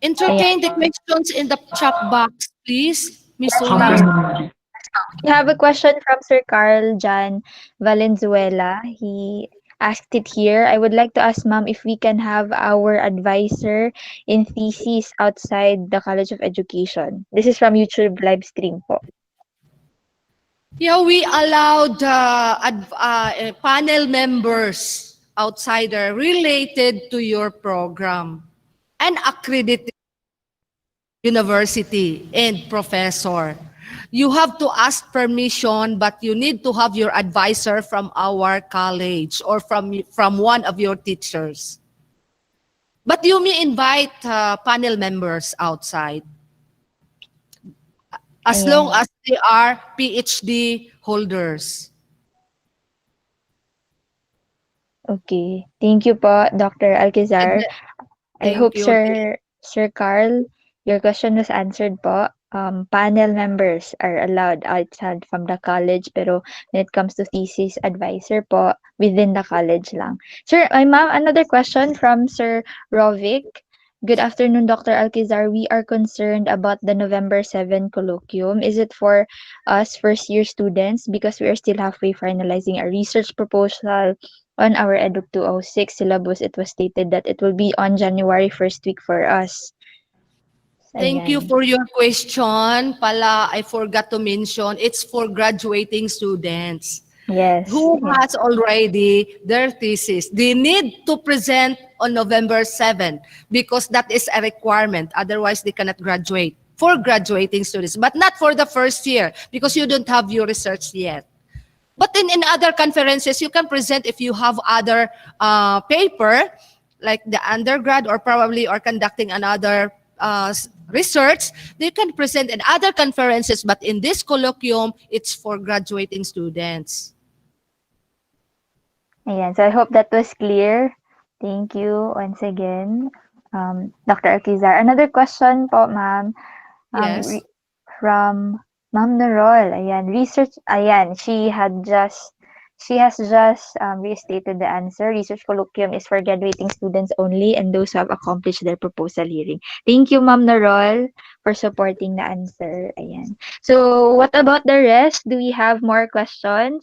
Entertain the questions in the chat box, please. Miss Solis. We have a question from Sir Carl Jan Valenzuela. He asked it here. I would like to ask ma'am if we can have our advisor in thesis outside the College of Education. This is from YouTube live stream po. Yeah, we allowed panel members outsider related to your program and accredited university and professor. You have to ask permission, but you need to have your advisor from our college or from one of your teachers. But you may invite panel members outside as Ayan. long as they are PhD holders. Okay. Thank you po, Dr. Alcazar. I Thank hope you. Sir Carl, your question was answered po. Panel members are allowed outside from the college, pero when it comes to thesis advisor po, within the college lang. Sir, ma'am, another question from Sir Rovic. Good afternoon, Dr. Alcazar. We are concerned about the November 7 colloquium. Is it for us first-year students? Because we are still halfway finalizing a research proposal on our EDUC 206 syllabus. It was stated that it will be on January 1st week for us. Thank you Ayan. for your question. Pala, I forgot to mention, it's for graduating students Yes. who Yes. has already their thesis. They need to present on November 7 because that is a requirement. Otherwise, they cannot graduate for graduating students, but not for the first year because you don't have your research yet. But in other conferences, you can present if you have other paper, like the undergrad or probably are conducting another research, they can present in other conferences, but in this colloquium, it's for graduating students. Ayan. So I hope that was clear. Thank you once again, Dr. Alcazar. Another question po, ma'am. Yes. From Ma'am Norol. Ayan, research, ayan, she has just restated the answer. Research colloquium is for graduating students only and those who have accomplished their proposal hearing. Thank you, Ma'am Norol, for supporting the answer. Ayan. So, what about the rest? Do we have more questions?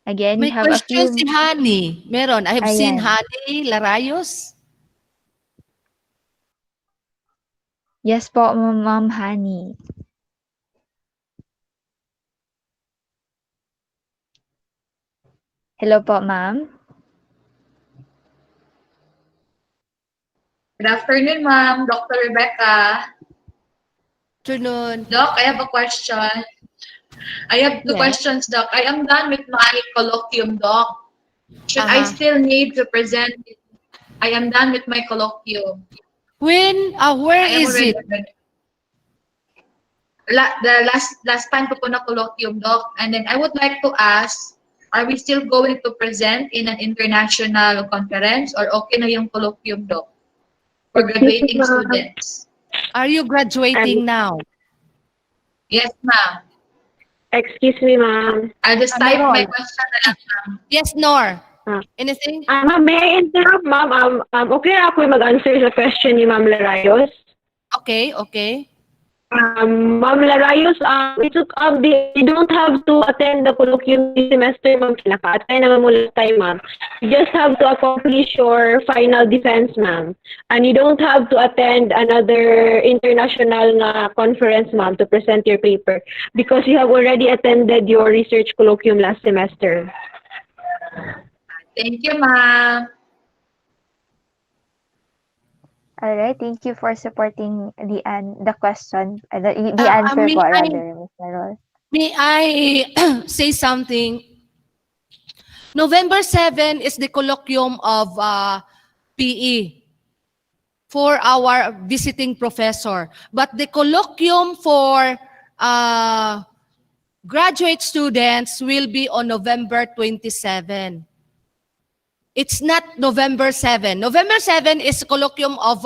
Again, we May have a question few. si Hani. Meron. I have seen Ayan. Hani Larayos. Yes po, Ma'am Hani. Hello po, ma'am. Good afternoon, ma'am. Dr. Rebecca. Afternoon. Doc, I have a question. I have two Yes. questions, Doc. I am done with my colloquium, Doc. Should I Uh-huh. still need to present it? I am done with my colloquium. When, where I am is already it? done. The last time ko po na colloquium, Doc. And then I would like to ask, are we still going to present in an international conference or okay na yung colloquium, Doc? For graduating students. Are you graduating now? Yes, ma'am. Excuse me, ma'am. I'll just type my Meron. question na lang, ma'am. Yes, Nor. Ah. Anything? Ma'am, may I interrupt, ma'am? Okay na ako mag-answer sa question ni Ma'am Larayos. Okay, okay. Ma'am Larayos, you don't have to attend the colloquium this semester, ma'am. Naka-attend naman mo last time, ma'am. You just have to accomplish your final defense, ma'am. And you don't have to attend another international conference, ma'am, to present your paper because you have already attended your research colloquium last semester. Thank you, ma'am. All right, thank you for supporting the question, the answer may po, I- rather, Ms. Narol. May I say something? November 7 is the colloquium of PE for our visiting professor. But the colloquium for graduate students will be on November 27. It's not November 7. November 7 is a colloquium of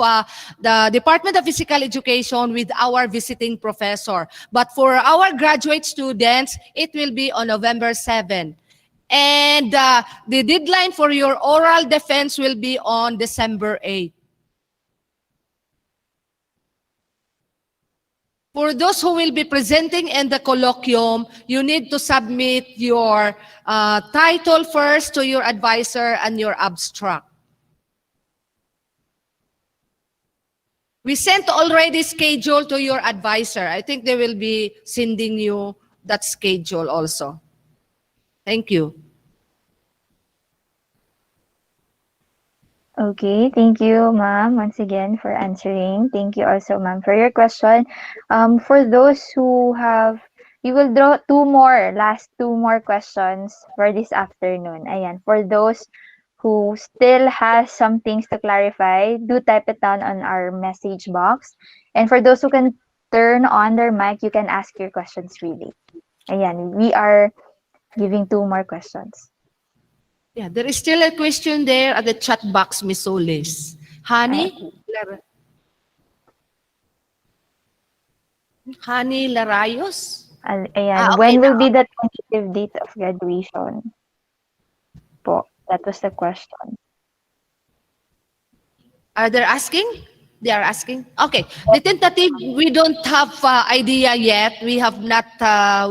the Department of Physical Education with our visiting professor. But for our graduate students, it will be on November 7. And the deadline for your oral defense will be on December 8. For those who will be presenting in the colloquium, you need to submit your title first to your advisor and your abstract. We sent already schedule to your advisor. I think they will be sending you that schedule also. Thank you. Okay, thank you, ma'am, once again for answering. Thank you also, ma'am, for your question. For those who have, we will draw last two more questions for this afternoon. Ayan, for those who still has some things to clarify, do type it down on our message box. And for those who can turn on their mic, you can ask your questions freely. Ayan, we are giving two more questions. Yeah, there is still a question there at the chat box, Miss Solis. Hani? Hani Larayos? Ayan, okay when will na. be the tentative date of graduation? Po, that was the question. Are they asking? They are asking. Okay. The tentative, we don't have idea yet. We have not.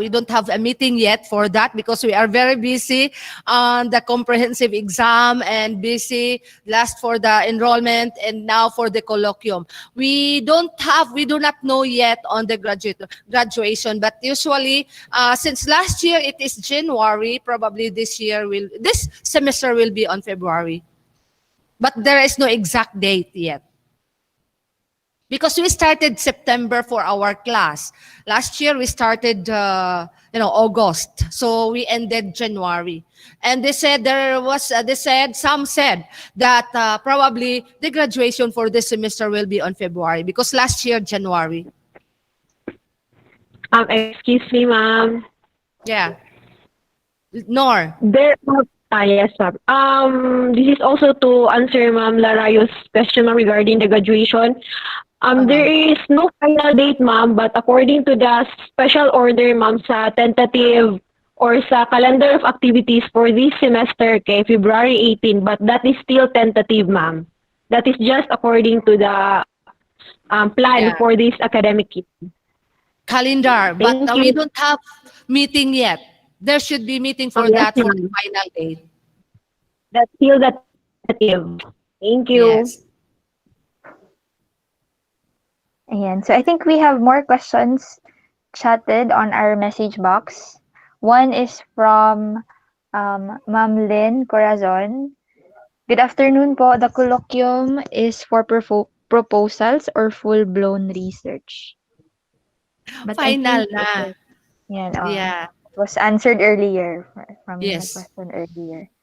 We don't have a meeting yet for that because we are very busy on the comprehensive exam and busy last for the enrollment and now for the colloquium. We don't have. We do not know yet on the graduation. But usually, since last year it is January, probably this semester will be on February. But there is no exact date yet. Because we started September for our class. Last year we started, August. So we ended January. And they said some said that probably the graduation for this semester will be on February because last year January. Excuse me, ma'am. Yeah. Nor. Yes, ma'am. This is also to answer Ma'am Larayo's question, ma'am, regarding the graduation. There is no final date, ma'am, but according to the special order, ma'am, sa tentative or sa calendar of activities for this semester, kay February 18, but that is still tentative, ma'am. That is just according to the plan for this academic year. Calendar, but Thank we you. don't have meeting yet. There should be meeting for Yes, that for ma'am. the final date. That's still the tentative. Thank you. Yes. Ayan. So I think we have more questions chatted on our message box. One is from Ma'am Lynn Corazon. Good afternoon po. The colloquium is for proposals or full-blown research? But I Final think na. Yan, Yeah. it was answered earlier from Yes. the question earlier.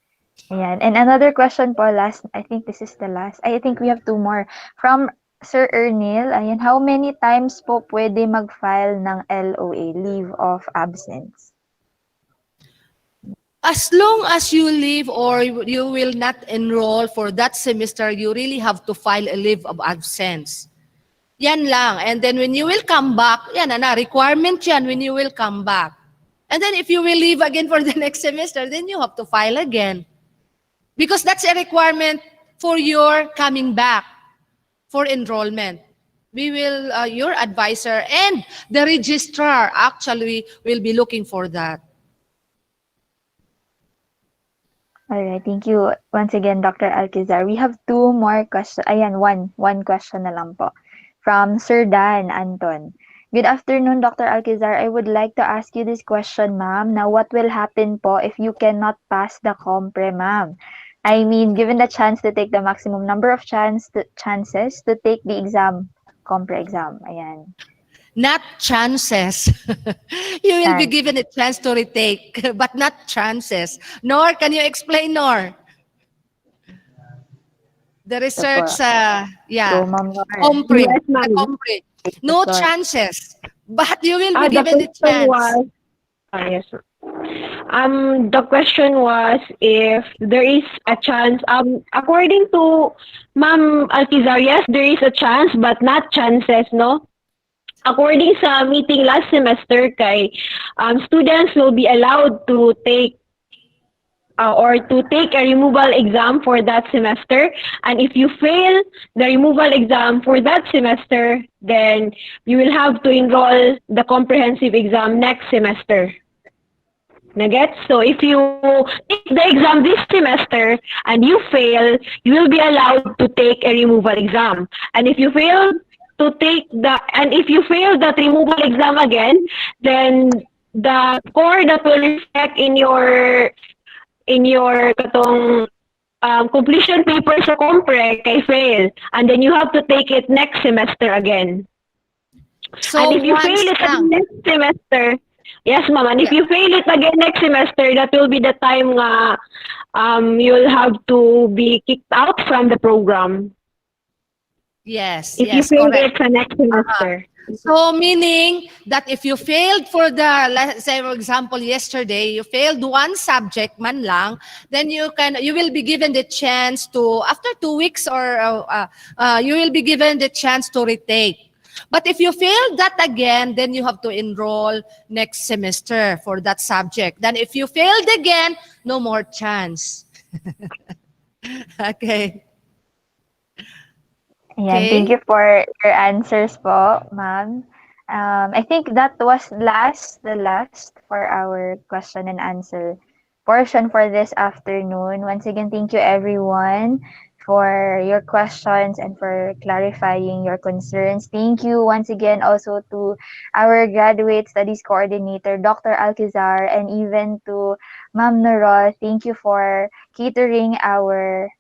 Ayan. And another question po, I think this is the last. I think we have two more. From Sir Ernil, ayan, how many times po pwede mag-file ng LOA, leave of absence? As long as you leave or you will not enroll for that semester, you really have to file a leave of absence. Yan lang. And then when you will come back, yan na, requirement yan when you will come back. And then if you will leave again for the next semester, then you have to file again. Because that's a requirement for your coming back for enrollment. We will, your advisor and the registrar actually will be looking for that. All right, thank you once again, Dr. Alcazar. We have two more questions. Ayan, one question na lang po. From Sir Dan Anton. Good afternoon, Dr. Alcazar. I would like to ask you this question, ma'am. Now, what will happen po if you cannot pass the compre, ma'am? I mean, given the chance to take the maximum number of chances to take the exam, compre exam. Ayan. Not chances. You will be given a chance to retake, but not chances. Nor, can you explain, Nor? The research, So, Ma'am Nor. compre, Yes, ma'am. the compre. No chances, but you will be The given the question chance. was, yes, sir. The question was if there is a chance. According to Ma'am Alcazar, yes, there is a chance, but not chances, no? According sa meeting last semester, kay students will be allowed to take a removal exam for that semester. And if you fail the removal exam for that semester, then you will have to enroll the comprehensive exam next semester. Nagets? So if you take the exam this semester and you fail, you will be allowed to take a removal exam. And if you fail that removal exam again, then the score that will reflect in your completion paper sa compre kay fail, and then you have to take it next semester again. So and if you once fail it lang. next semester, yes, ma'am, and if you fail it again next semester, that will be the time nga you'll have to be kicked out from the program. Yes, If you yes, fail correct. it sa next semester. So meaning that if you failed for let's say for example yesterday, you failed one subject man lang, then you will be given the chance to, after 2 weeks or you will be given the chance to retake. But if you fail that again, then you have to enroll next semester for that subject. Then if you failed again, no more chance. Okay. Ayan, thank Okay? you for your answers po, ma'am. I think that was the last for our question and answer portion for this afternoon. Once again, thank you everyone for your questions and for clarifying your concerns. Thank you once again also to our graduate studies coordinator, Dr. Alcazar, and even to Ma'am Nora. Thank you for catering our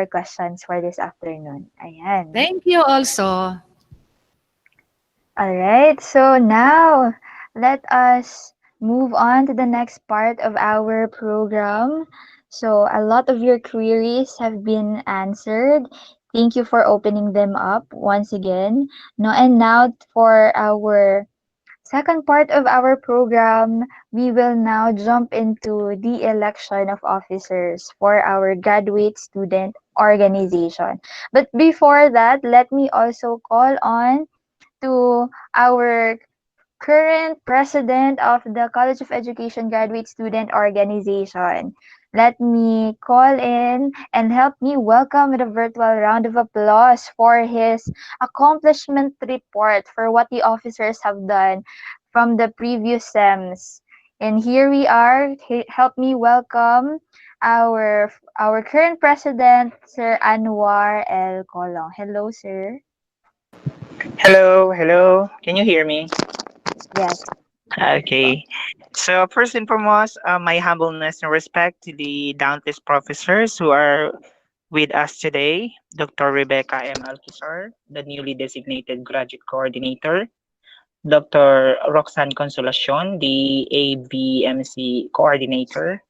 questions for this afternoon. Ayan. Thank you also. Alright, so now let us move on to the next part of our program. So a lot of your queries have been answered. Thank you for opening them up once again. No, and now for our second part of our program, we will now jump into the election of officers for our graduate student organization. But before that, let me also call on to our current president of the College of Education Graduate Student Organization. Let me call in and help me welcome with a virtual round of applause for his accomplishment report for what the officers have done from the previous SEMs. And here we are. Help me welcome our current president, Sir Anwar L. Colong. Hello, sir. Hello, hello. Can you hear me? Yes. Okay. So first and foremost, my humbleness and respect to the countless professors who are with us today. Dr. Rebecca M. Alcazar, the newly designated graduate coordinator. Dr. Roxanne Consolacion, the ABMC coordinator.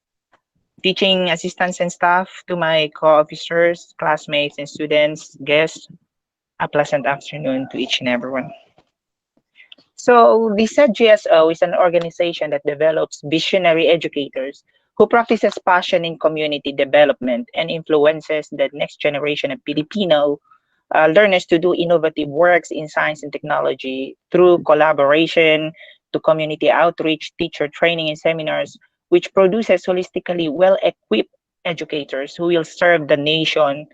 Teaching assistants and staff, to my co-officers, classmates, and students, guests, a pleasant afternoon to each and everyone. So the Ced-GSO is an organization that develops visionary educators who practices passion in community development and influences the next generation of Filipino learners to do innovative works in science and technology through collaboration to community outreach, teacher training, and seminars, which produces holistically well-equipped educators who will serve the nation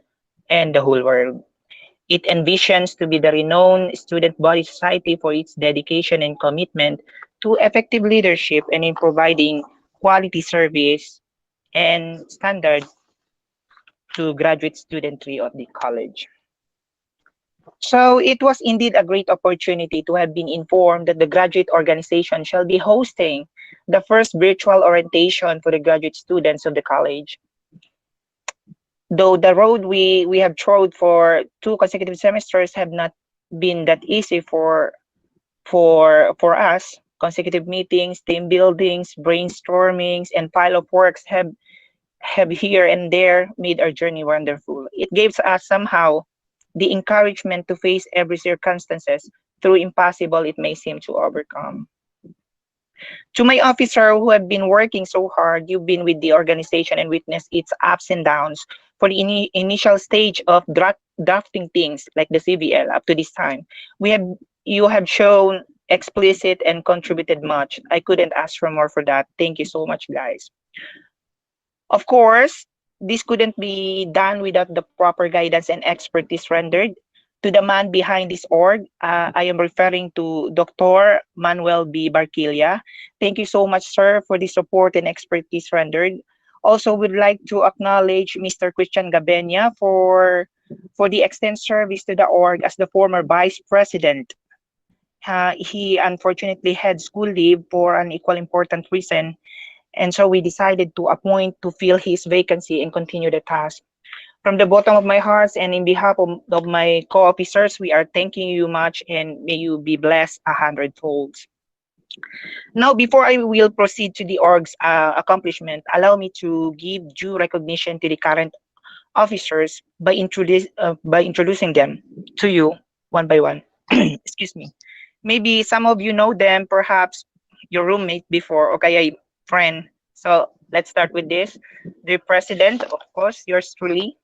and the whole world. It envisions to be the renowned student body society for its dedication and commitment to effective leadership and in providing quality service and standard to graduate studentry of the college. So it was indeed a great opportunity to have been informed that the graduate organization shall be hosting the first virtual orientation for the graduate students of the college. Though the road we have trod for 2 consecutive semesters have not been that easy for us. Consecutive meetings, team buildings, brainstormings, and pile of works have here and there made our journey wonderful. It gives us somehow the encouragement to face every circumstances, through impossible it may seem, to overcome. To my officer who have been working so hard, you've been with the organization and witnessed its ups and downs for the initial stage of drafting things like the CVL up to this time. You have shown explicit and contributed much. I couldn't ask for more for that. Thank you so much, guys. Of course, this couldn't be done without the proper guidance and expertise rendered to the man behind this org. I am referring to Dr. Manuel B. Barquilla. Thank you so much, sir, for the support and expertise rendered. Also, would like to acknowledge Mr. Christian Gabenia for the extent service to the org as the former vice president. He unfortunately had school leave for an equal important reason, and so we decided to appoint to fill his vacancy and continue the task. From the bottom of my heart and in behalf of my co-officers, we are thanking you much, and may you be blessed 100-fold. Now, before I will proceed to the org's accomplishment, allow me to give due recognition to the current officers by introducing them to you one by one. Excuse me. Maybe some of you know them, perhaps your roommate before, okay, a friend. So let's start with this. The president, of course, yours truly.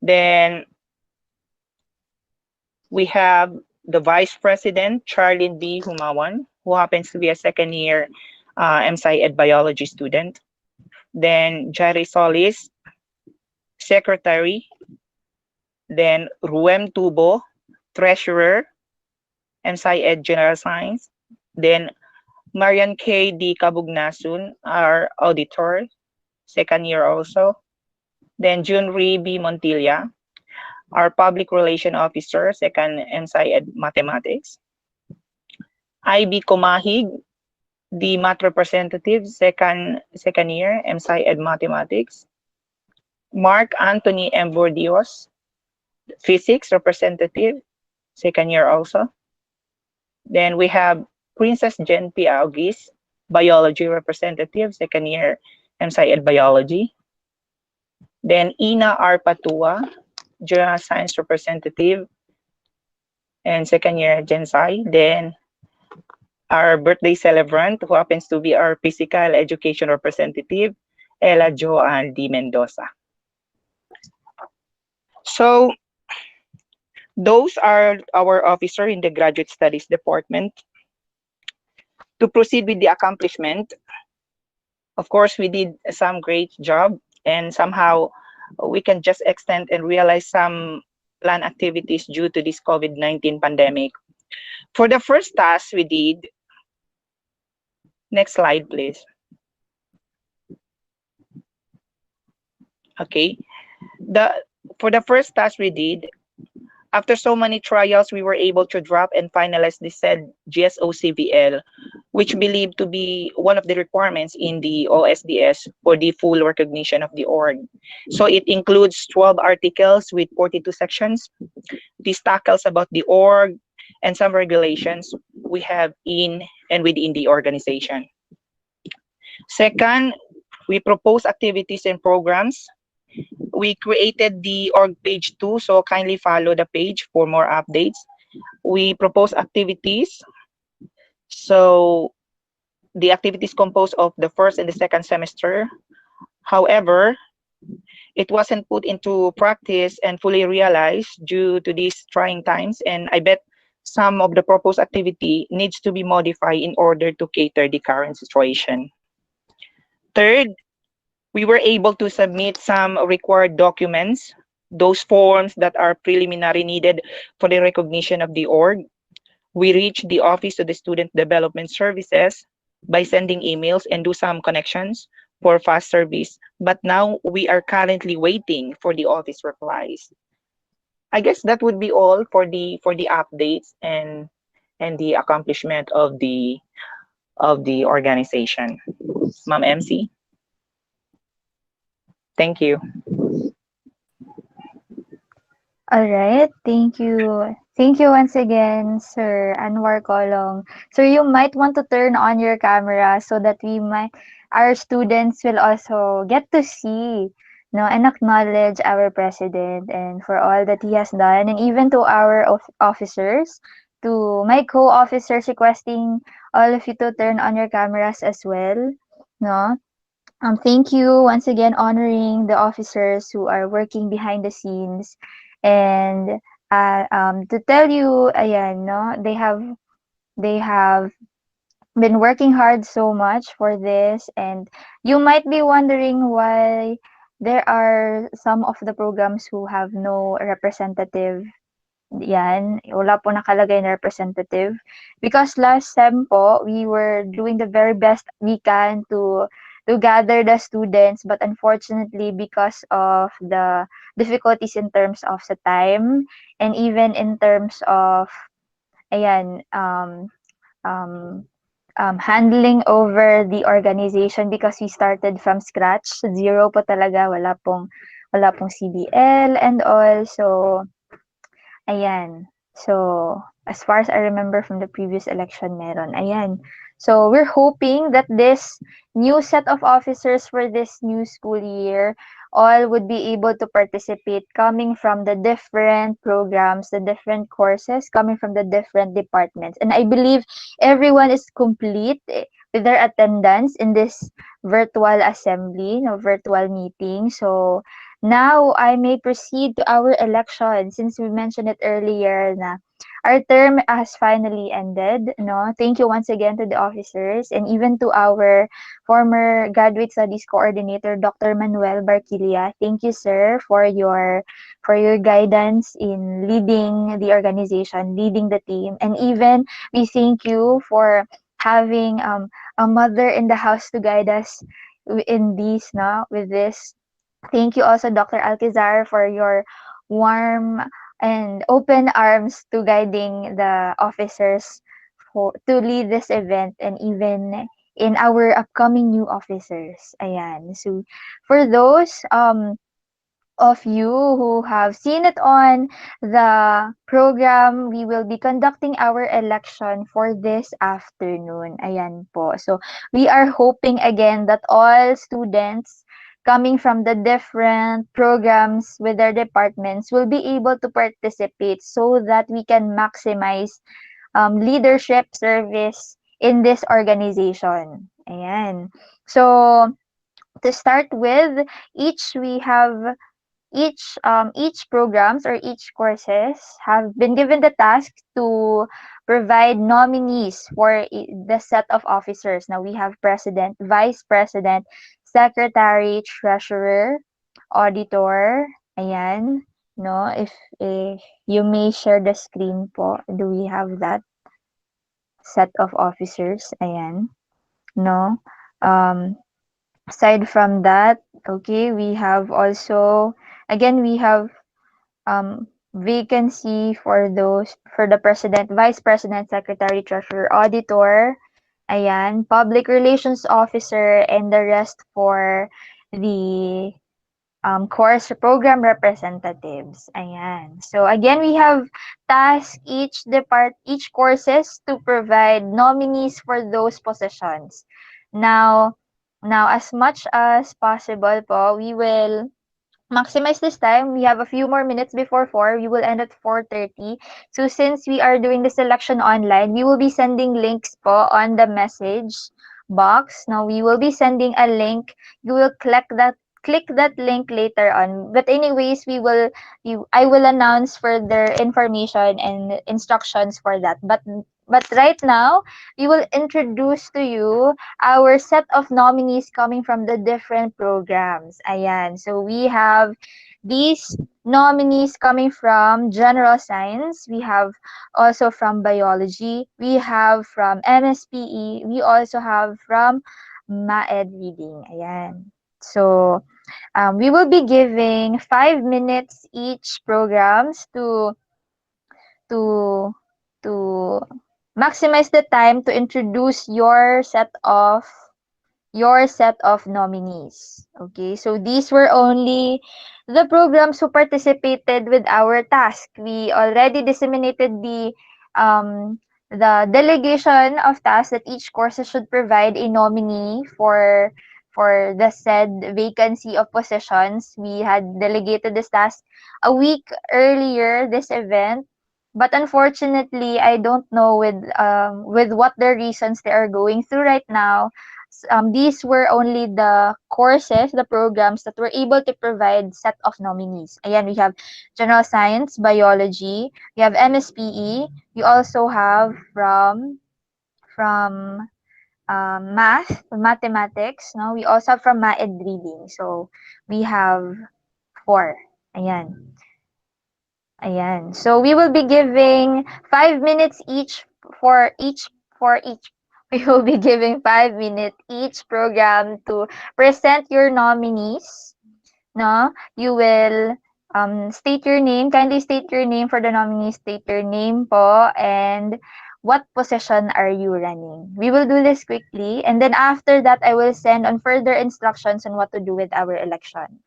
Then we have the vice president, Charlene B. Humawan, who happens to be a second-year MSci Ed biology student. Then Jerry Solis, secretary, then Ruem Tubo, treasurer, MSci-Ed General Science, then Marian K. D. Kabugnasun, our auditor, second year also, then Junri B. Montilla, our public relation officer, second MSci-Ed Mathematics, IB Komahig, the math representative, second year, MSci-Ed Mathematics, Mark Anthony M. Bordios, physics representative, second year also. Then we have Princess Jen P. Augis, biology representative, second year, MSci-Ed Biology. Then Ina R. Patua, general science representative, and second year Gen Sci. Then our birthday celebrant, who happens to be our physical education representative, Ella Joanne D. Mendoza. So those are our officer in the Graduate Studies Department. To proceed with the accomplishment, of course, we did some great job, and somehow we can just extend and realize some planned activities due to this COVID-19 pandemic. For the first task we did, next slide, please. Okay, for the first task we did, after so many trials, we were able to drop and finalize the Ced-Sgs OCVL, which believed to be one of the requirements in the OSDS for the full recognition of the org. So it includes 12 articles with 42 sections. This tackles about the org and some regulations we have in and within the organization. Second, we propose activities and programs. We created the org page too, so kindly follow the page for more updates. We propose activities. So the activities composed of the first and the second semester. However, it wasn't put into practice and fully realized due to these trying times, and I bet some of the proposed activity needs to be modified in order to cater the current situation. Third, we were able to submit some required documents, those forms that are preliminary needed for the recognition of the org. We reached the Office of the Student Development Services by sending emails and do some connections for fast service. But now we are currently waiting for the office replies. I guess that would be all for the updates and the accomplishment of the organization. Ma'am MC. Thank you. All right, thank you. Thank you once again, Sir Anwar Kolong. Sir, you might want to turn on your camera so that our students will also get to see, and acknowledge our president and for all that he has done, and even to our officers, to my co-officers, requesting all of you to turn on your cameras as well, no? Thank you once again, honoring the officers who are working behind the scenes, and to tell you, ayan, no, they have been working hard so much for this, and you might be wondering why there are some of the programs who have no representative. Yan, wala po nakalagay na representative. Because last sem po, we were doing the very best we can to gather the students, but unfortunately, because of the difficulties in terms of the time, and even in terms of, ayan, handling over the organization, because we started from scratch, zero po talaga, wala pong CDL and all, so ayan. So, as far as I remember from the previous election, meron. Ayan. So, we're hoping that this new set of officers for this new school year all would be able to participate, coming from the different programs, the different courses, coming from the different departments. And I believe everyone is complete with their attendance in this virtual assembly, virtual meeting. So, now I may proceed to our election, since we mentioned it earlier na our term has finally ended. No, thank you once again to the officers and even to our former graduate studies coordinator, Dr. Manuel Barquilla. Thank you, sir, for your guidance in leading the organization, leading the team, and even we thank you for having a mother in the house to guide us in this, no, with this. Thank you also, Dr. Alcazar, for your warm and open arms to guiding the officers to lead this event and even in our upcoming new officers. Ayan. So, for those of you who have seen it on the program, we will be conducting our election for this afternoon. Ayan po. So, we are hoping again that all students coming from the different programs with their departments will be able to participate so that we can maximize leadership service in this organization. Ayan. So, to start with, we have each programs or each courses have been given the task to provide nominees for the set of officers. Now we have president, vice president, secretary, treasurer, auditor. Ayan. No, if you may share the screen po. Do we have that set of officers? Ayan. No. Aside from that, okay, we have also, again, we have vacancy for the president, vice president, secretary, treasurer, auditor, ayan, public relations officer, and the rest for the course program representatives. Ayan. So again, we have tasked each courses to provide nominees for those positions. Now, as much as possible po, we will maximize this time. We have a few more minutes before 4. We will end at 4:30. So since we are doing the selection online, we will be sending links po on the message box. Now we will be sending a link. You will click that link later on. But anyways, I will announce further information and instructions for that. But right now, we will introduce to you our set of nominees coming from the different programs. Ayan. So we have these nominees coming from general science. We have also from biology. We have from MSPE. We also have from MAED reading. Ayan. So we will be giving 5 minutes each programs to to maximize the time to introduce your set of nominees. Okay, so these were only the programs who participated with our task. We already disseminated the delegation of tasks that each course should provide a nominee for the said vacancy of positions. We had delegated this task a week earlier this event. But unfortunately, I don't know with what the reasons they are going through right now. These were only the courses, the programs that were able to provide set of nominees. Again, we have general science, biology, we have MSPE, we also have from mathematics, no? We also have from MAED reading. So we have 4. Ayan. Ayan. So we will be giving 5 minutes each for each. We will be giving 5 minutes each program to present your nominees. No, you will state your name. Kindly state your name for the nominees. State your name po and what position are you running. We will do this quickly, and then after that, I will send on further instructions on what to do with our election.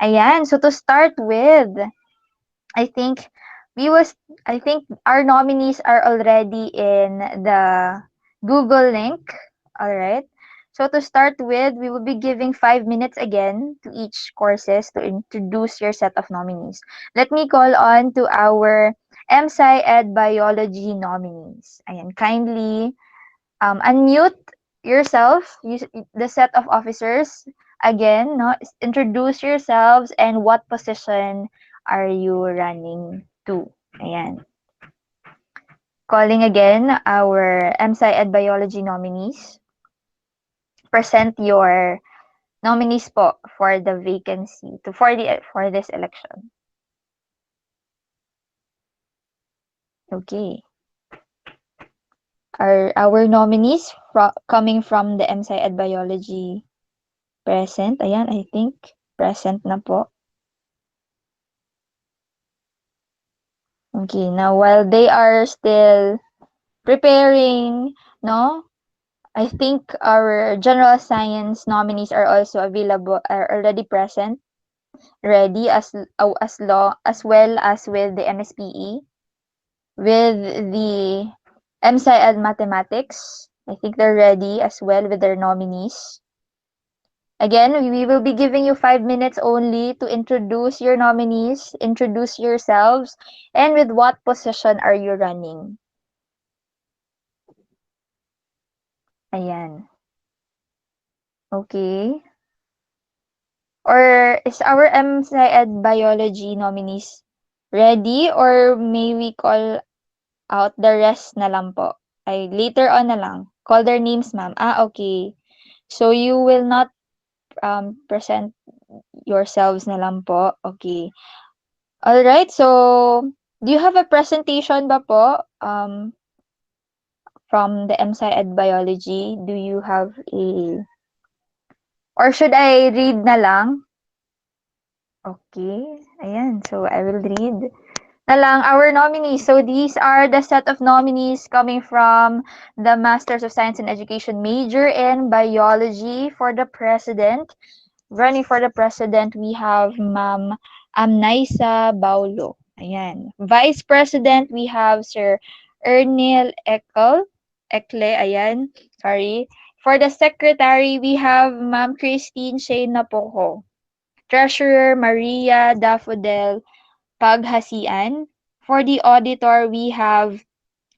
Ayan. So to start with, I think I think our nominees are already in the Google link. All right. So to start with, we will be giving 5 minutes again to each courses to introduce your set of nominees. Let me call on to our MSci Ed Biology nominees. Ayan, kindly unmute yourself, the set of officers. Again, no, introduce yourselves and what position are you running to. Ayan. Calling again our MSci-Ed Biology nominees. Present your nominees po for the vacancy for this election. Okay. Are our nominees coming from the MSci-Ed Biology present? Ayan, I think present na po. Okay, now while they are still preparing, no, I think our general science nominees are also available, are already present, ready as well as with the MSPE, with the MSci-Ed Mathematics. I think they're ready as well with their nominees. Again, we will be giving you 5 minutes only to introduce your nominees, introduce yourselves, and with what position are you running. Ayan. Okay. Or is our MSci-Ed Biology nominees ready, or may we call out the rest na lang po? Ay, later on na lang. Call their names, ma'am. Okay. So, you will not present yourselves na lang po. Okay. Alright, so, do you have a presentation ba po from the MSci-Ed Biology? Do you have a... Or should I read na lang? Okay. Ayan, so I will read na lang our nominees. So these are the set of nominees coming from the Masters of Science and Education major in Biology for the President. Running for the President, we have Ma'am Amnaisa Baulo. Ayan. Vice President, we have Sir Ernil Ekle. Ayan. Sorry. For the Secretary, we have Ma'am Christine Shane Napoco. Treasurer, Maria Daffodel Paghasian. For the auditor, we have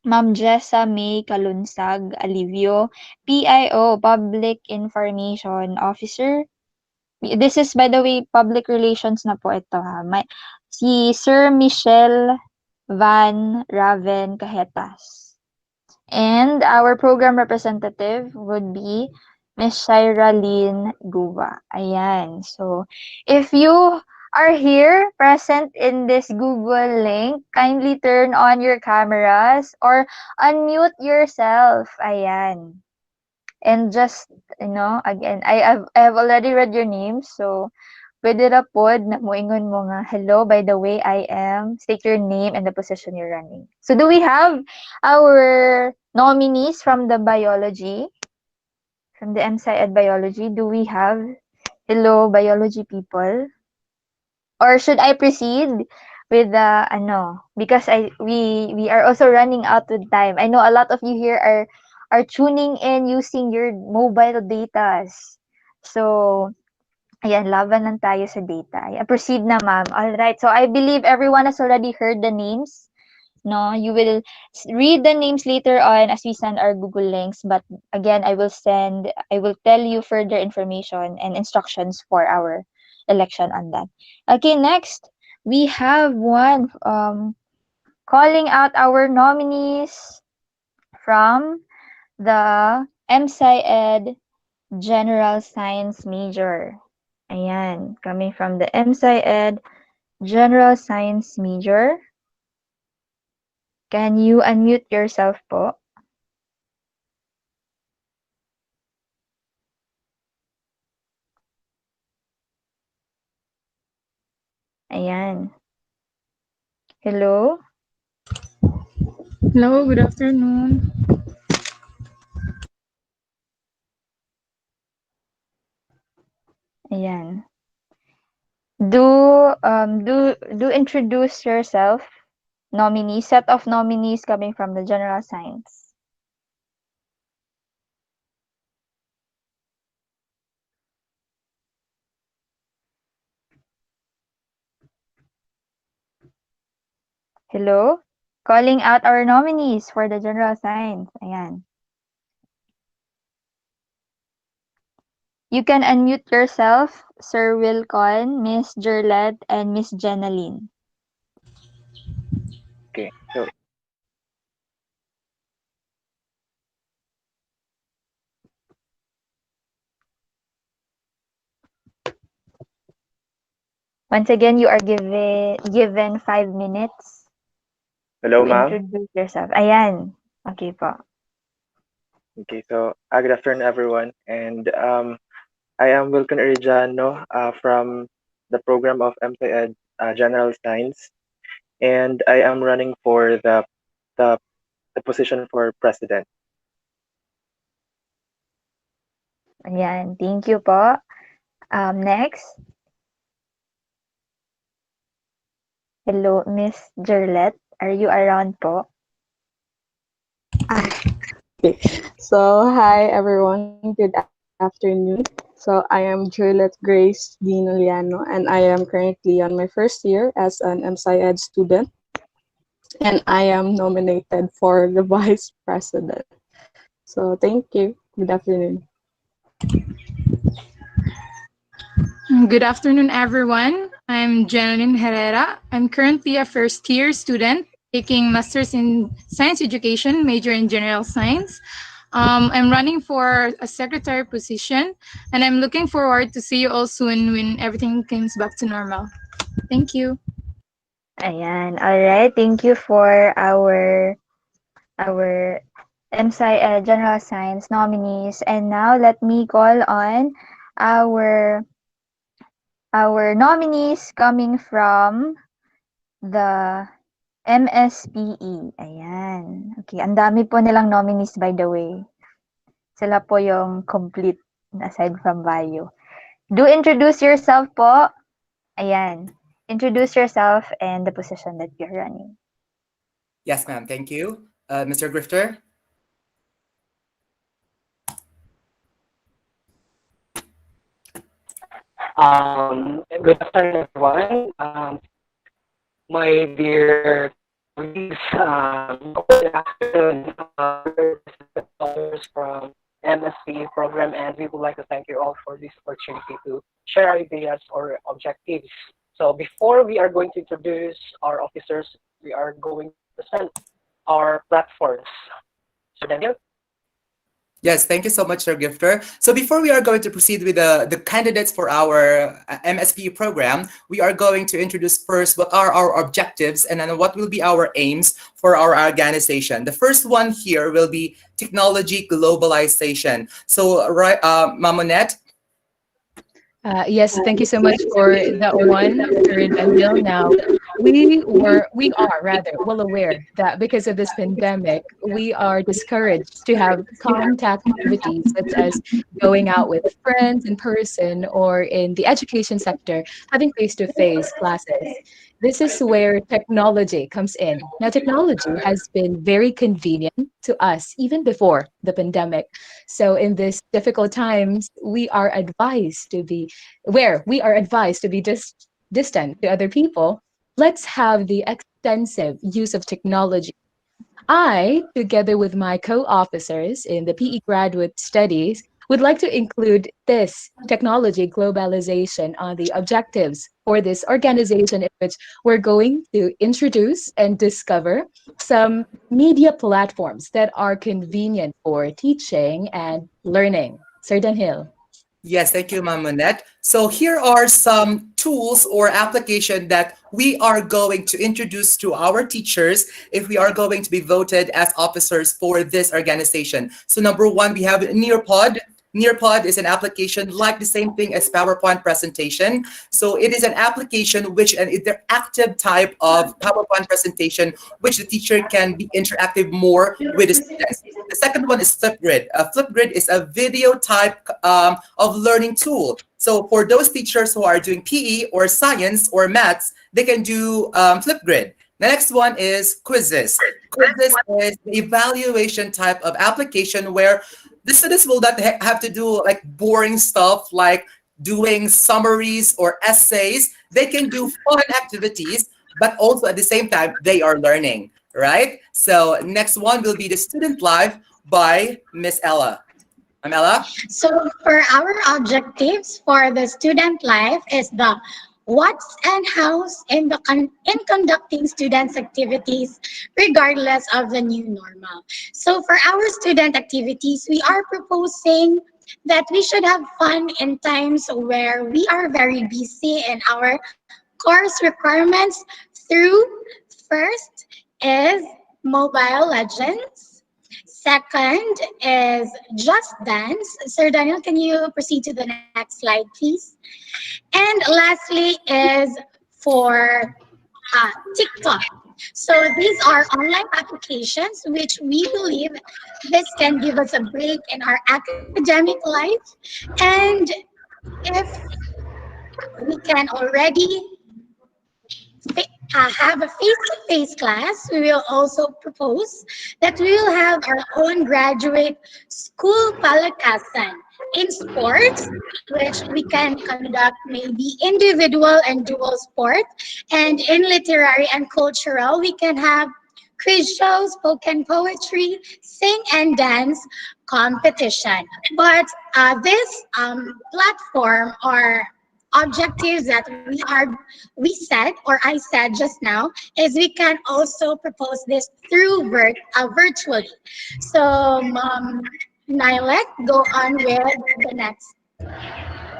Ma'am Jessa May Kalunsag Alivio, PIO, Public Information Officer. This is, by the way, public relations na po ito ha. Si Sir Michelle Van Raven Cajetas. And our program representative would be Miss Shaira Lynn Guba. Ayan. So, if you are here present in this Google link, kindly turn on your cameras or unmute yourself. Ayan. And just, again, I have already read your names, so pwede ra pod na moingon mo nga, hello, by the way, I am, state your name and the position you're running. So do we have our nominees from the biology, from the MSci-Ed Biology? Do we have, hello, biology people? Or should I proceed with the, because we are also running out with time. I know a lot of you here are tuning in using your mobile datas. So, ayan, laban lang tayo sa data. Ayan, proceed na, ma'am. All right. So, I believe everyone has already heard the names. No, you will read the names later on as we send our Google links. But again, I will tell you further information and instructions for our election on that. Okay, next, we have one calling out our nominees from the MSci-Ed General Science major. Ayan, coming from the MSci-Ed General Science major. Can you unmute yourself po? Ayan. Hello? Hello, good afternoon. Ayan. Do introduce yourself. Nominees, set of nominees coming from the general science. Hello? Calling out our nominees for the general science. Ayan. You can unmute yourself, Sir Wilcon, Miss Jerlette, and Miss Jenaline. Okay. So Once again, you are given 5 minutes Hello, to ma'am. introduce yourself. Ayan. Okay po. Okay, so good afternoon, everyone. And I am Wilkin Arellano from the program of MSU-IIT General Science, and I am running for the, the position for president. Ayan. Thank you po. Next. Hello, Miss Jerlette. Are you around po? Okay. So, hi everyone. Good afternoon. So, I am Juliet Grace Dinoliano, and I am currently on my first year as an MSci-Ed student, and I am nominated for the vice president. So, thank you. Good afternoon. Good afternoon, everyone. I'm Jeneline Herrera. I'm currently a first-year student taking Masters in Science Education, major in General Science. I'm running for a secretary position, and I'm looking forward to see you all soon when everything comes back to normal. Thank you. Ayan. Alright. Thank you for our General Science nominees. And now let me call on our nominees coming from the MSPE. Ayan. Okay, ang dami po nilang nominees by the way. Sila po yung complete aside from value. Do introduce yourself po. Ayan. Introduce yourself and the position that you're running. Yes, ma'am. Thank you. Mr. Grifter? Good afternoon, everyone. My dear colleagues, good afternoon, from MSc program, and we would like to thank you all for this opportunity to share ideas or objectives. So before we are going to introduce our officers, we are going to present our platforms. So Daniel? Yes, thank you so much, Sir Gifter. So before we are going to proceed with the candidates for our MSP program, we are going to introduce first what are our objectives and then what will be our aims for our organization. The first one here will be technology globalization. So, right, Mamonette? Yes, thank you so much for that one, Sir Daniel. Now, we are rather well aware that because of this pandemic, we are discouraged to have contact activities such as going out with friends in person or in the education sector, having face-to-face classes. This is where technology comes in. Now, technology has been very convenient to us even before the pandemic. So in these difficult times, we are advised to be distant to other people. Let's have the extensive use of technology. I, together with my co-officers in the PE graduate studies, would like to include this technology globalization on the objectives for this organization, in which we're going to introduce and discover some media platforms that are convenient for teaching and learning. Sir Danhill. Yes, thank you, Ma'am Monette. So here are some tools or application that we are going to introduce to our teachers if we are going to be voted as officers for this organization. So number one, we have Nearpod. Nearpod is an application like the same thing as PowerPoint presentation. So it is an application which an interactive type of PowerPoint presentation, which the teacher can be interactive more with the students. The second one is Flipgrid. Flipgrid is a video type of learning tool. So for those teachers who are doing PE or science or maths, they can do Flipgrid. The next one is Quizzes. Quizzes is the evaluation type of application where the students will not have to do like boring stuff like doing summaries or essays. They can do fun activities, but also at the same time, they are learning, right? So next one will be the Student Life by Miss Ella. Ella? So for our objectives for the student life is the what's and how's in conducting students' activities regardless of the new normal. So for our student activities, we are proposing that we should have fun in times where we are very busy in our course requirements through first is Mobile Legends. Second is Just Dance. Sir Daniel, can you proceed to the next slide, please? And lastly is for TikTok. So these are online applications which we believe this can give us a break in our academic life. And if we can already have a face-to-face class, we will also propose that we will have our own graduate school palakasan in sports, which we can conduct maybe individual and dual sport. And in literary and cultural, we can have quiz shows, spoken poetry, sing and dance competition. But this platform or objectives that we said or I said just now is we can also propose this through virtually. So Nylet, go on with the next.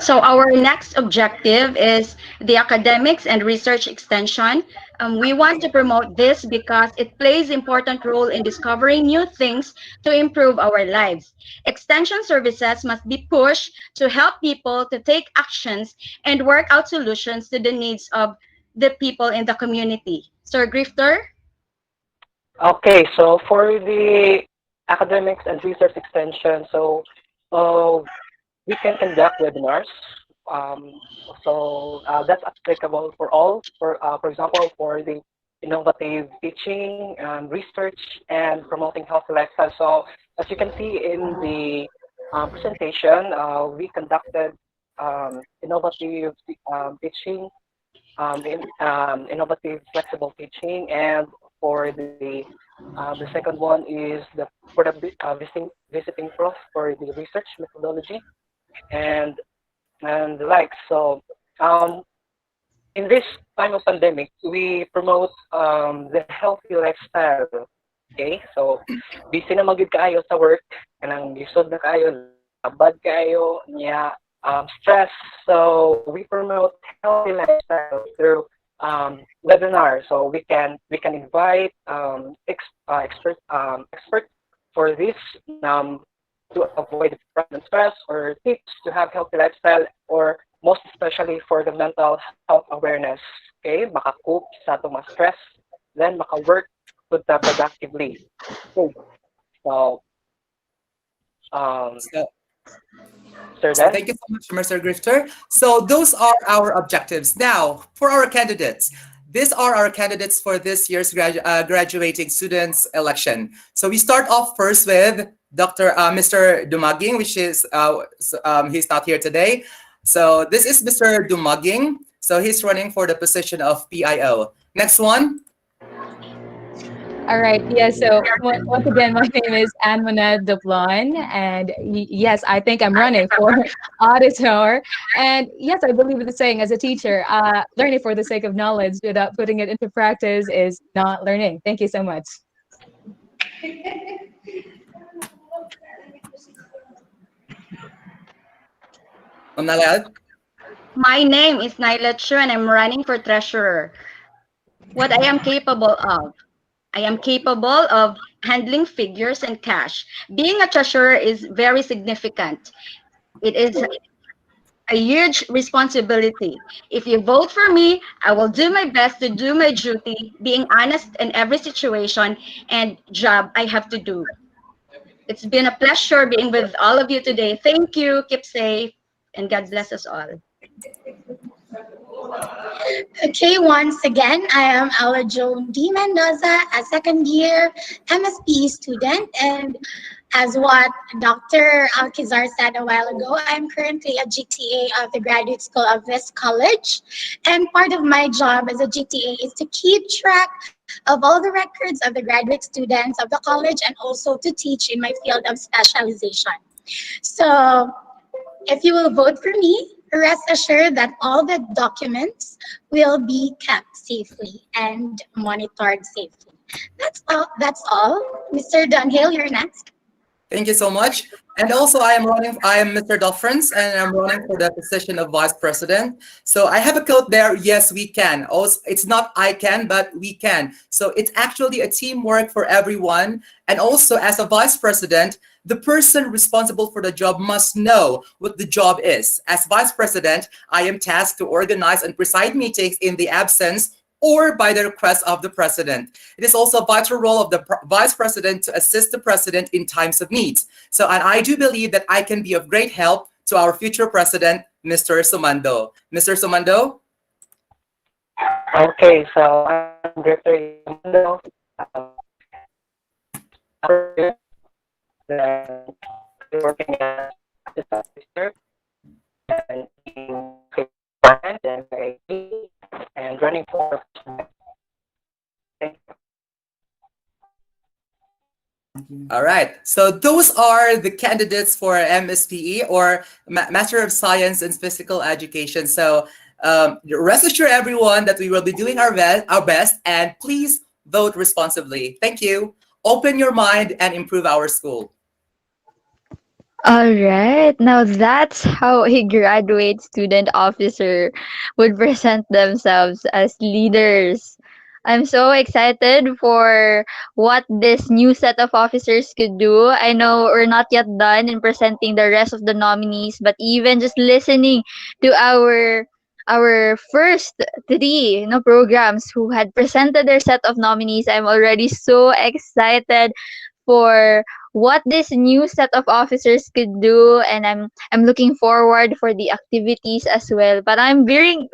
So our next objective is the academics and research extension. We want to promote this because it plays important role in discovering new things to improve our lives. Extension services must be pushed to help people to take actions and work out solutions to the needs of the people in the community. Sir Grifter? Okay, so for the academics and research extension, so we can conduct webinars. That's applicable for all. For example, for the innovative teaching, research, and promoting healthy lifestyle. So as you can see in the presentation, we conducted innovative teaching, innovative flexible teaching, and for the second one is for the visiting prof for the research methodology and the like. So in this time of pandemic, we promote the healthy lifestyle. Okay, so busy na magid kaayo sa work, kanang gisod na kaayo, bad kaayo niya, stress. So we promote healthy lifestyle through webinar. So we can invite expert for this to avoid depression and stress, or tips to have healthy lifestyle, or most especially for the mental health awareness. Okay, makakoop sa atong stress, then maka-work productively. Okay. So, Sir Dan? Thank you so much, Mr. Grifter. So those are our objectives. Now, for our candidates, these are our candidates for this year's graduating students election. So we start off first with Mr. Dumaging, which is he's not here today. So this is Mr. Dumaging. So he's running for the position of PIO. Next one. All right. Yeah. So once again, my name is Anmona Duplon, and yes, I think I'm running for auditor. And yes, I believe in the saying as a teacher, learning for the sake of knowledge without putting it into practice is not learning. Thank you so much. My name is Nyla Chu, and I'm running for treasurer. What I am capable of. I am capable of handling figures and cash. Being a treasurer is very significant. It is a huge responsibility. If you vote for me, I will do my best to do my duty, being honest in every situation and job I have to do. It's been a pleasure being with all of you today. Thank you. Keep safe, and God bless us all. Okay, once again, I am Ella Joan D. Mendoza, a second-year MSP student, and as what Dr. Alcazar said a while ago, I'm currently a GTA of the graduate school of this college, and part of my job as a GTA is to keep track of all the records of the graduate students of the college and also to teach in my field of specialization. So if you will vote for me, rest assured that all the documents will be kept safely and monitored safely. That's all. Mr. Dunhill, you're next. Thank you so much. And also, I am Mr. Dolphins, and I'm running for the position of Vice President. So I have a quote there, yes, we can. Also, it's not I can, but we can. So it's actually a teamwork for everyone. And also, as a Vice President, the person responsible for the job must know what the job is. As Vice President, I am tasked to organize and preside meetings in the absence or by the request of the President. It is also a vital role of the Vice President to assist the President in times of need. So, and I do believe that I can be of great help to our future President, Mr. Sumando. Mr. Sumando? Okay, so I'm Director Yamando. Working as a officer and in and IT and running for. All right. So those are the candidates for MSPE or Master of Science in Physical Education. So rest assured, everyone, that we will be doing our best, and please vote responsibly. Thank you. Open your mind and improve our school. All right. Now that's how a graduate student officer would present themselves as leaders. I'm so excited for what this new set of officers could do. I know we're not yet done in presenting the rest of the nominees, but even just listening to our first three programs who had presented their set of nominees, I'm already so excited for what this new set of officers could do, and I'm looking forward for the activities as well, but I'm being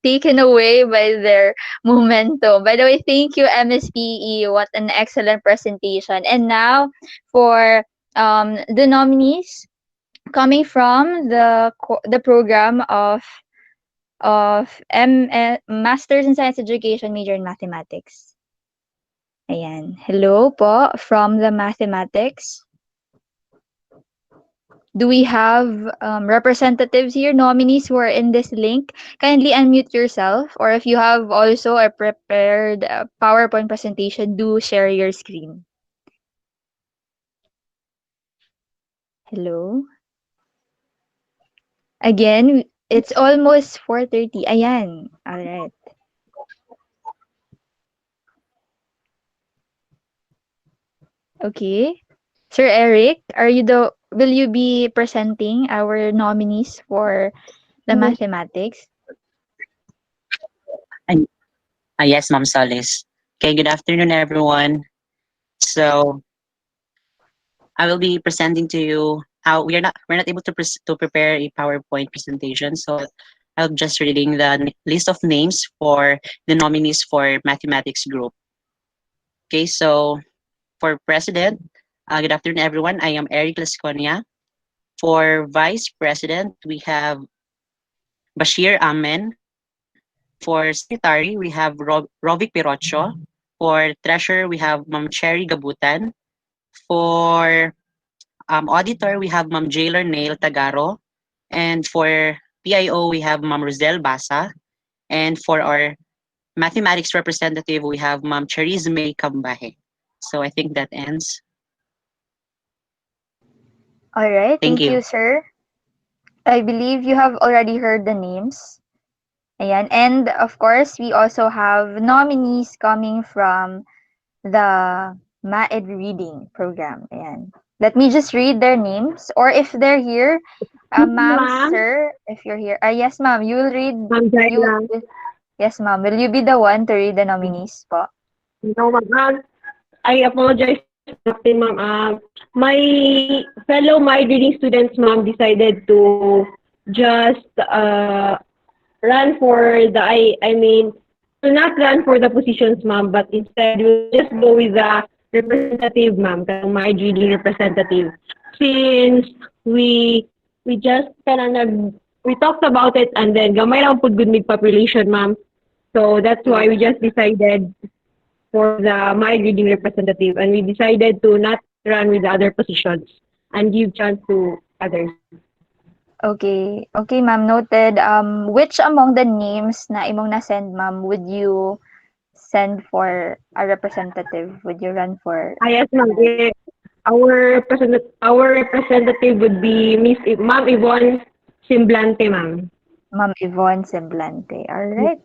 taken away by their momentum. By the way, thank you, MSPE. What an excellent presentation. And now for the nominees coming from the program of Masters in Science Education, major in Mathematics. Ayan. Hello po from the mathematics. Do we have representatives here, nominees who are in this link? Kindly unmute yourself, or if you have also a prepared PowerPoint presentation, do share your screen. Hello? Again, it's almost 4:30. Ayan. All right. Okay. Sir Eric, will you be presenting our nominees for the mathematics? Yes, Ma'am Solis. Okay, good afternoon, everyone. So I will be presenting to you how we're not able to prepare a PowerPoint presentation, so I'll just reading the list of names for the nominees for mathematics group. Okay, so for president, good afternoon, everyone. I am Eric Lasconia. For vice president, we have Bashir Amen. For secretary, we have Rovic Pirocho. For treasurer, we have Ma'am Cherry Gabutan. For auditor, we have Ma'am Jailer Nail Tagaro. And for PIO, we have Ma'am Rosel Basa. And for our mathematics representative, we have Ma'am Cherise May Kambahe. So I think that ends. All right. Thank Thank you, sir. I believe you have already heard the names. Ayan. And of course, we also have nominees coming from the MAED reading program. Ayan. Let me just read their names, or if they're here, ma'am, sir, if you're here. Yes, ma'am, you will read. Yes, ma'am. Will you be the one to read the nominees po? No, ma'am. I apologize, ma'am. My fellow my reading students, ma'am, decided to just run for the will not run for the positions, ma'am, but instead we'll just go with the representative, ma'am, my reading representative. Since we just we talked about it, and then gamay lang pud good mig population, ma'am. So that's why we just decided for the my reading representative, and we decided to not run with the other positions and give chance to others. Okay. Okay, ma'am. Noted. Which among the names na imong na-send, ma'am, would you send for a representative? Would you run for? Yes, ma'am. Our representative would be Ma'am Yvonne Semblante, ma'am. Ma'am Yvonne Semblante. All right.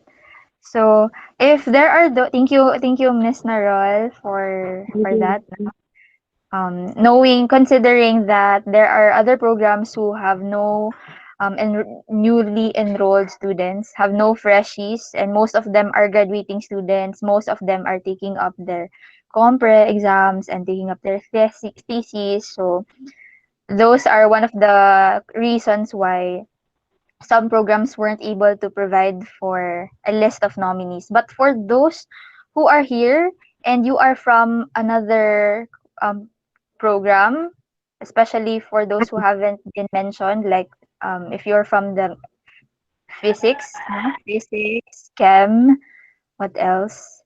So, if there are thank you Miss Narol for that. Considering that there are other programs who have no newly enrolled students, have no freshies, and most of them are graduating students. Most of them are taking up their compre exams and taking up their thesis. So, those are one of the reasons why some programs weren't able to provide for a list of nominees. But for those who are here and you are from another program, especially for those who haven't been mentioned, like if you're from the physics, physics, chem, what else?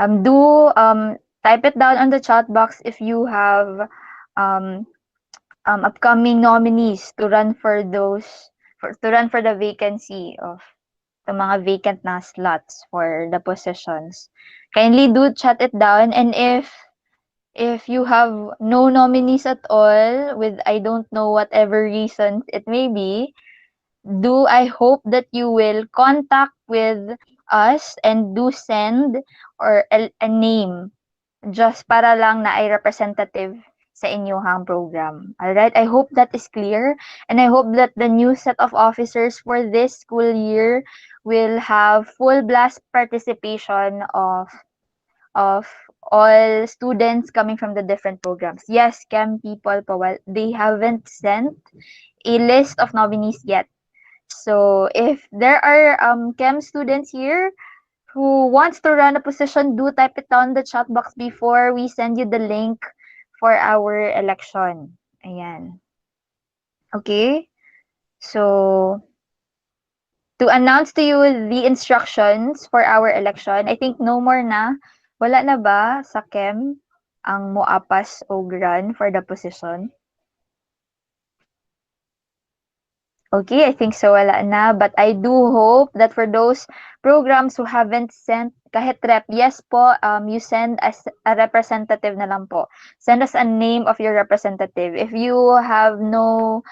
Do type it down on the chat box if you have um, upcoming nominees to run for the vacancy of the mga vacant na slots for the positions. Kindly do chat it down, and if you have no nominees at all, with I don't know whatever reasons it may be, I hope that you will contact with us and do send or a name just para lang na ay representative sa inyong program. Alright, I hope that is clear, and I hope that the new set of officers for this school year will have full blast participation of all students coming from the different programs. Yes, Chem people po, well, they haven't sent a list of nominees yet. So if there are Chem students here who wants to run a position, do type it down the chat box before we send you the link for our election. Ayan. Okay? So, to announce to you the instructions for our election, I think no more na. Wala na ba sa Chem ang moapas o run for the position? Okay, I think so wala na. But I do hope that for those programs who haven't sent kahit rep, yes po, you send us a representative na lang po. Send us a name of your representative. If you have no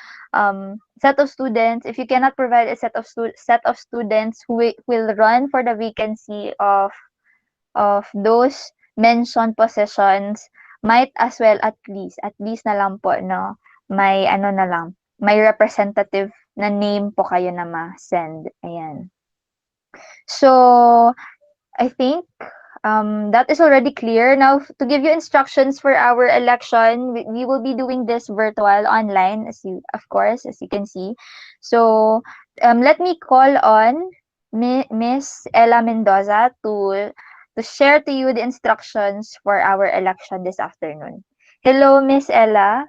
set of students, if you cannot provide a set of students who will run for the vacancy of those mentioned positions, might as well at least na lang po, no? May ano na lang, may representative na name po kayo na ma-send. Ayan. So, I think that is already clear. Now, to give you instructions for our election, we will be doing this virtual online, as you can see. So, let me call on Miss Ella Mendoza to share to you the instructions for our election this afternoon. Hello, Miss Ella.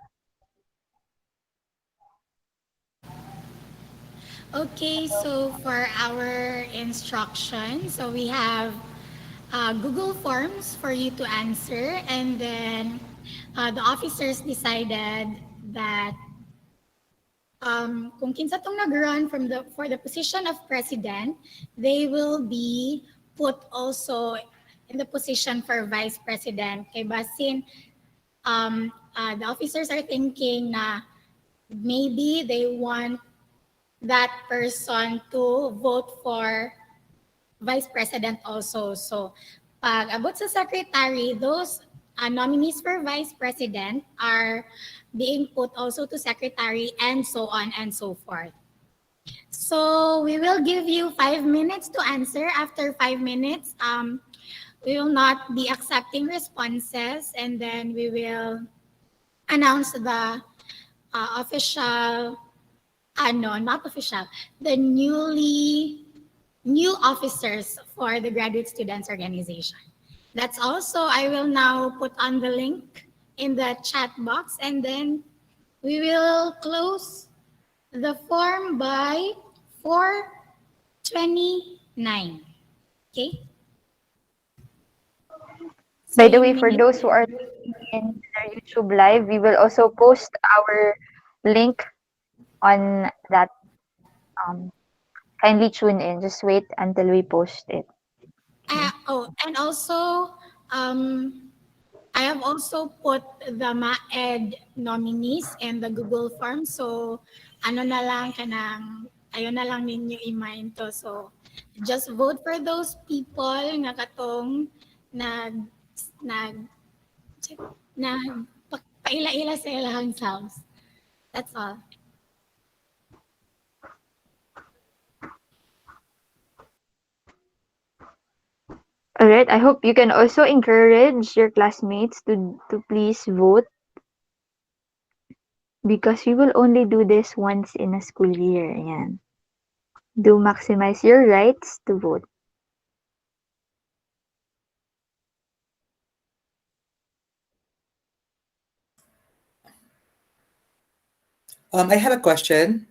Okay, so for our instructions, so we have Google Forms for you to answer, and then the officers decided that kung kinsa tong nag-run for the position of president, they will be put also in the position for vice president. Kay basin, the officers are thinking na maybe they want that person to vote for vice president also. So, pag abot sa secretary, those nominees for vice president are being put also to secretary, and so on and so forth. So, we will give you 5 minutes to answer. After 5 minutes, we will not be accepting responses, and then we will announce the official, not official, the new officers for the Graduate Students Organization. That's all. So I will now put on the link in the chat box, and then we will close the form by 4:29. Okay? By the way, for those who are in our YouTube live, we will also post our link on that. Kindly tune in. Just wait until we post it. And also, I have also put the MAED nominees in the Google form. So, ano na lang kanang, ayun na lang ninyo i-mind to. So, just vote for those people nga katong nag, nag, nag, paila-ila sa ilang sounds. That's all. All right. I hope you can also encourage your classmates to please vote because we will only do this once in a school year. Ayan. Do maximize your rights to vote. I have a question.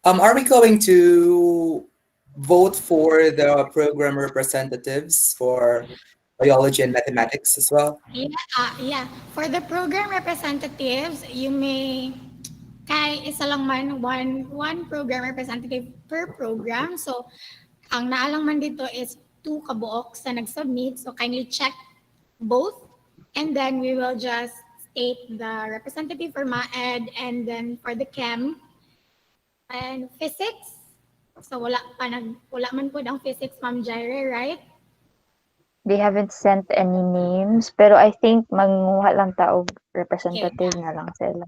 Are we going to vote for the program representatives for biology and mathematics as well? Yeah. For the program representatives, you may kay isa lang man one program representative per program. So ang naalang man dito is 2 kabuok sa nag-submit. So kindly check both and then we will just state the representative for MAED and then for the chem and physics. So wala man po ang physics, Ma'am Jaire, right? They haven't sent any names, pero I think manguha lang ta og representative na lang sila.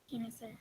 Yes, sir.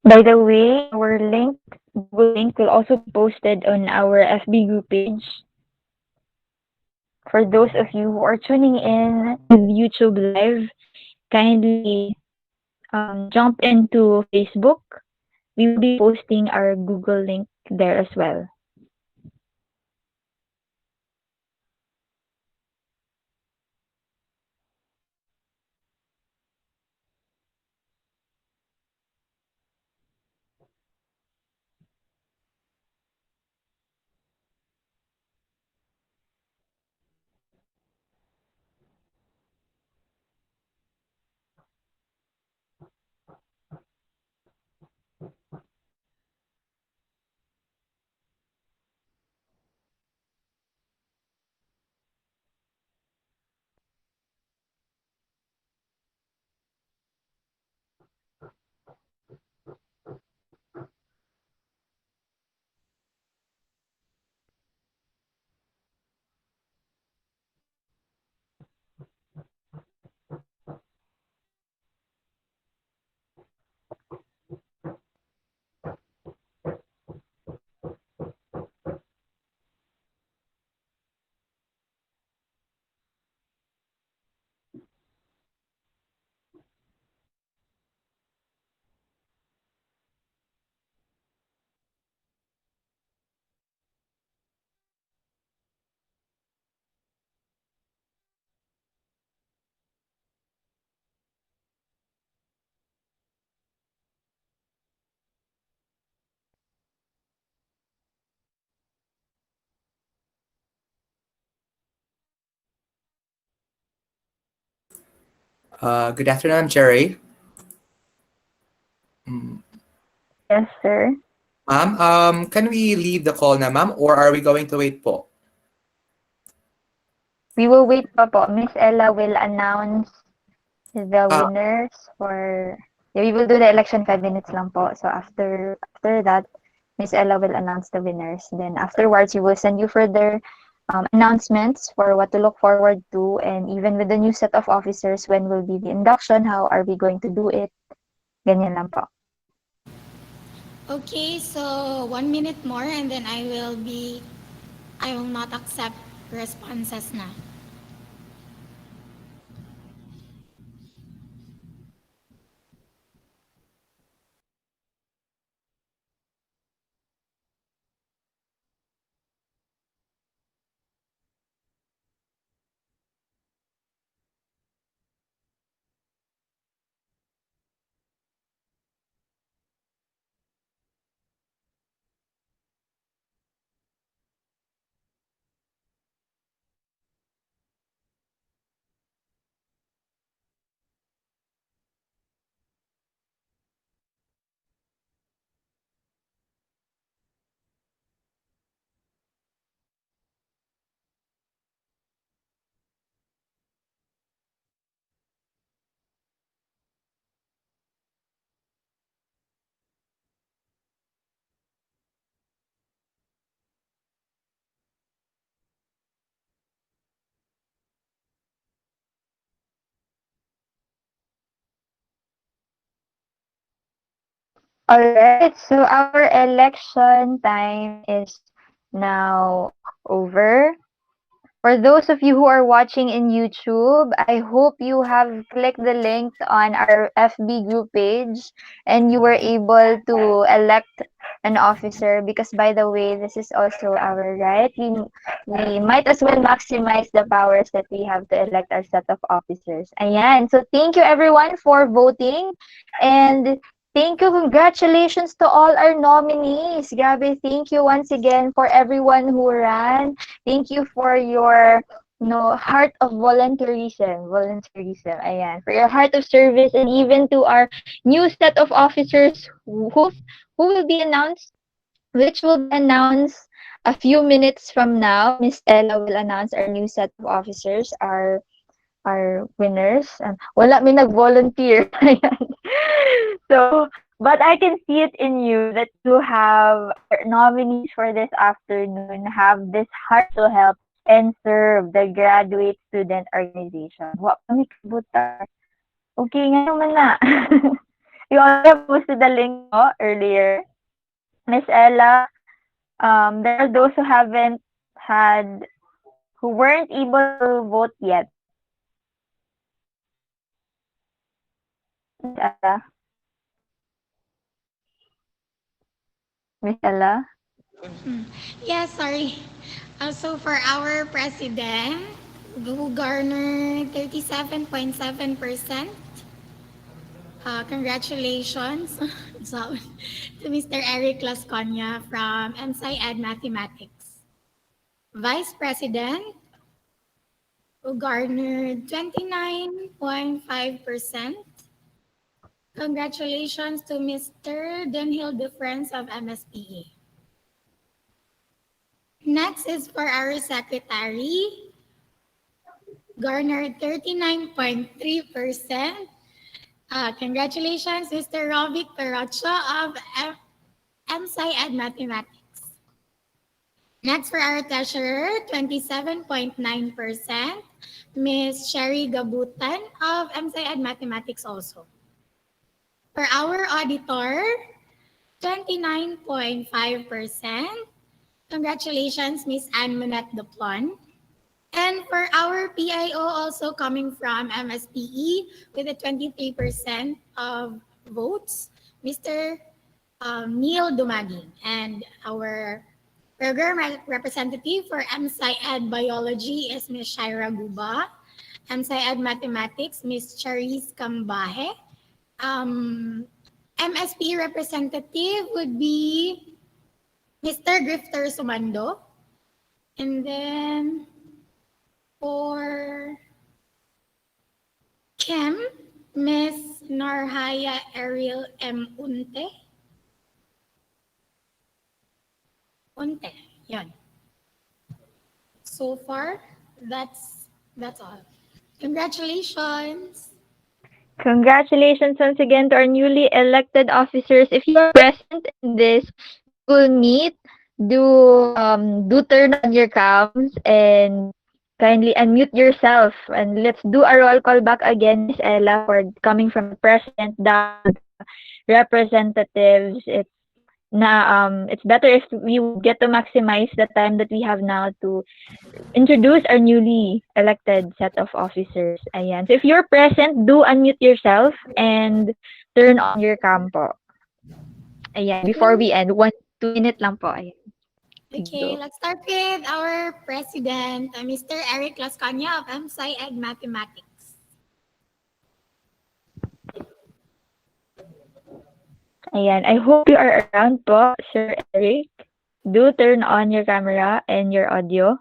By the way, our link, Google link, will also be posted on our FB group page. For those of you who are tuning in with YouTube Live, kindly jump into Facebook. We will be posting our Google link there as well. Good afternoon, Jerry. Yes, sir. Ma'am, can we leave the call na, ma'am, or are we going to wait po? We will wait pa po. Miss Ella will announce the Ah. winners for... We will do the election 5 minutes lang po. So after that, Miss Ella will announce the winners. Then afterwards, we will send you further announcements for what to look forward to, and even with the new set of officers, when will be the induction, how are we going to do it. Ganyan lang po. Okay, so 1 minute more and then I will not accept responses na. Alright, so our election time is now over. For those of you who are watching in YouTube, I hope you have clicked the link on our FB group page and you were able to elect an officer, because by the way, this is also our right. We might as well maximize the powers that we have to elect our set of officers. Ayan. So thank you everyone for voting, and thank you, congratulations to all our nominees. Grabe, thank you once again for everyone who ran. Thank you for your heart of volunteerism, ayan, for your heart of service, and even to our new set of officers who will be announced, which will be announced a few minutes from now. Miss Ella will announce our new set of officers, our winners. And wala may nag-volunteer. Ayan. So, but I can see it in you that you have our nominees for this afternoon have this heart to help and serve the graduate student organization. Wa kami kabutar. Okay nga naman na. You already have posted the link earlier. Miss Ella, there are those who weren't able to vote yet. Miss Ella? Miss Ella? Yeah, sorry. So for our president, who garnered 37.7%, congratulations so, to Mr. Eric Lasconia from MSI-Ed Mathematics. Vice President, who garnered 29.5%. Congratulations to Mr. Denhil Difference of MSPE. Next is for our secretary, garnered 39.3%. Congratulations, Mr. Rovic Perocho of MSci-Ed Mathematics. Next for our treasurer, 27.9%, Ms. Sherry Gabutan of MSci-Ed Mathematics also. For our auditor, 29.5%. Congratulations, Ms. Anne Monet Duplon. And for our PIO, also coming from MSPE with a 23% of votes, Mr. Neil Dumagi. And our program representative for MSci-Ed Biology is Ms. Shaira Guba. MSci-Ed Mathematics, Ms. Charis Cambaje. MSP representative would be Mr. Grifter Sumando. And then for Kim, Miss Norhaya Ariel M. Unte. Unte, yan. So far, that's all. Congratulations. Congratulations once again to our newly elected officers. If you are present in this Google Meet, do turn on your cams and kindly unmute yourself. And let's do a roll call back again, Miss Ella, for coming from the president down to the representatives. It's better if we would get to maximize the time that we have now to introduce our newly elected set of officers. Ayan. So if you're present, do unmute yourself and turn on your cam po. Ayan. Before we end, 2 minute lang po. Ayan. Okay, let's start with our president, Mr. Eric Lascanya of MSci-Ed Mathematics. Ayan. I hope you are around po, Sir Eric. Do turn on your camera and your audio.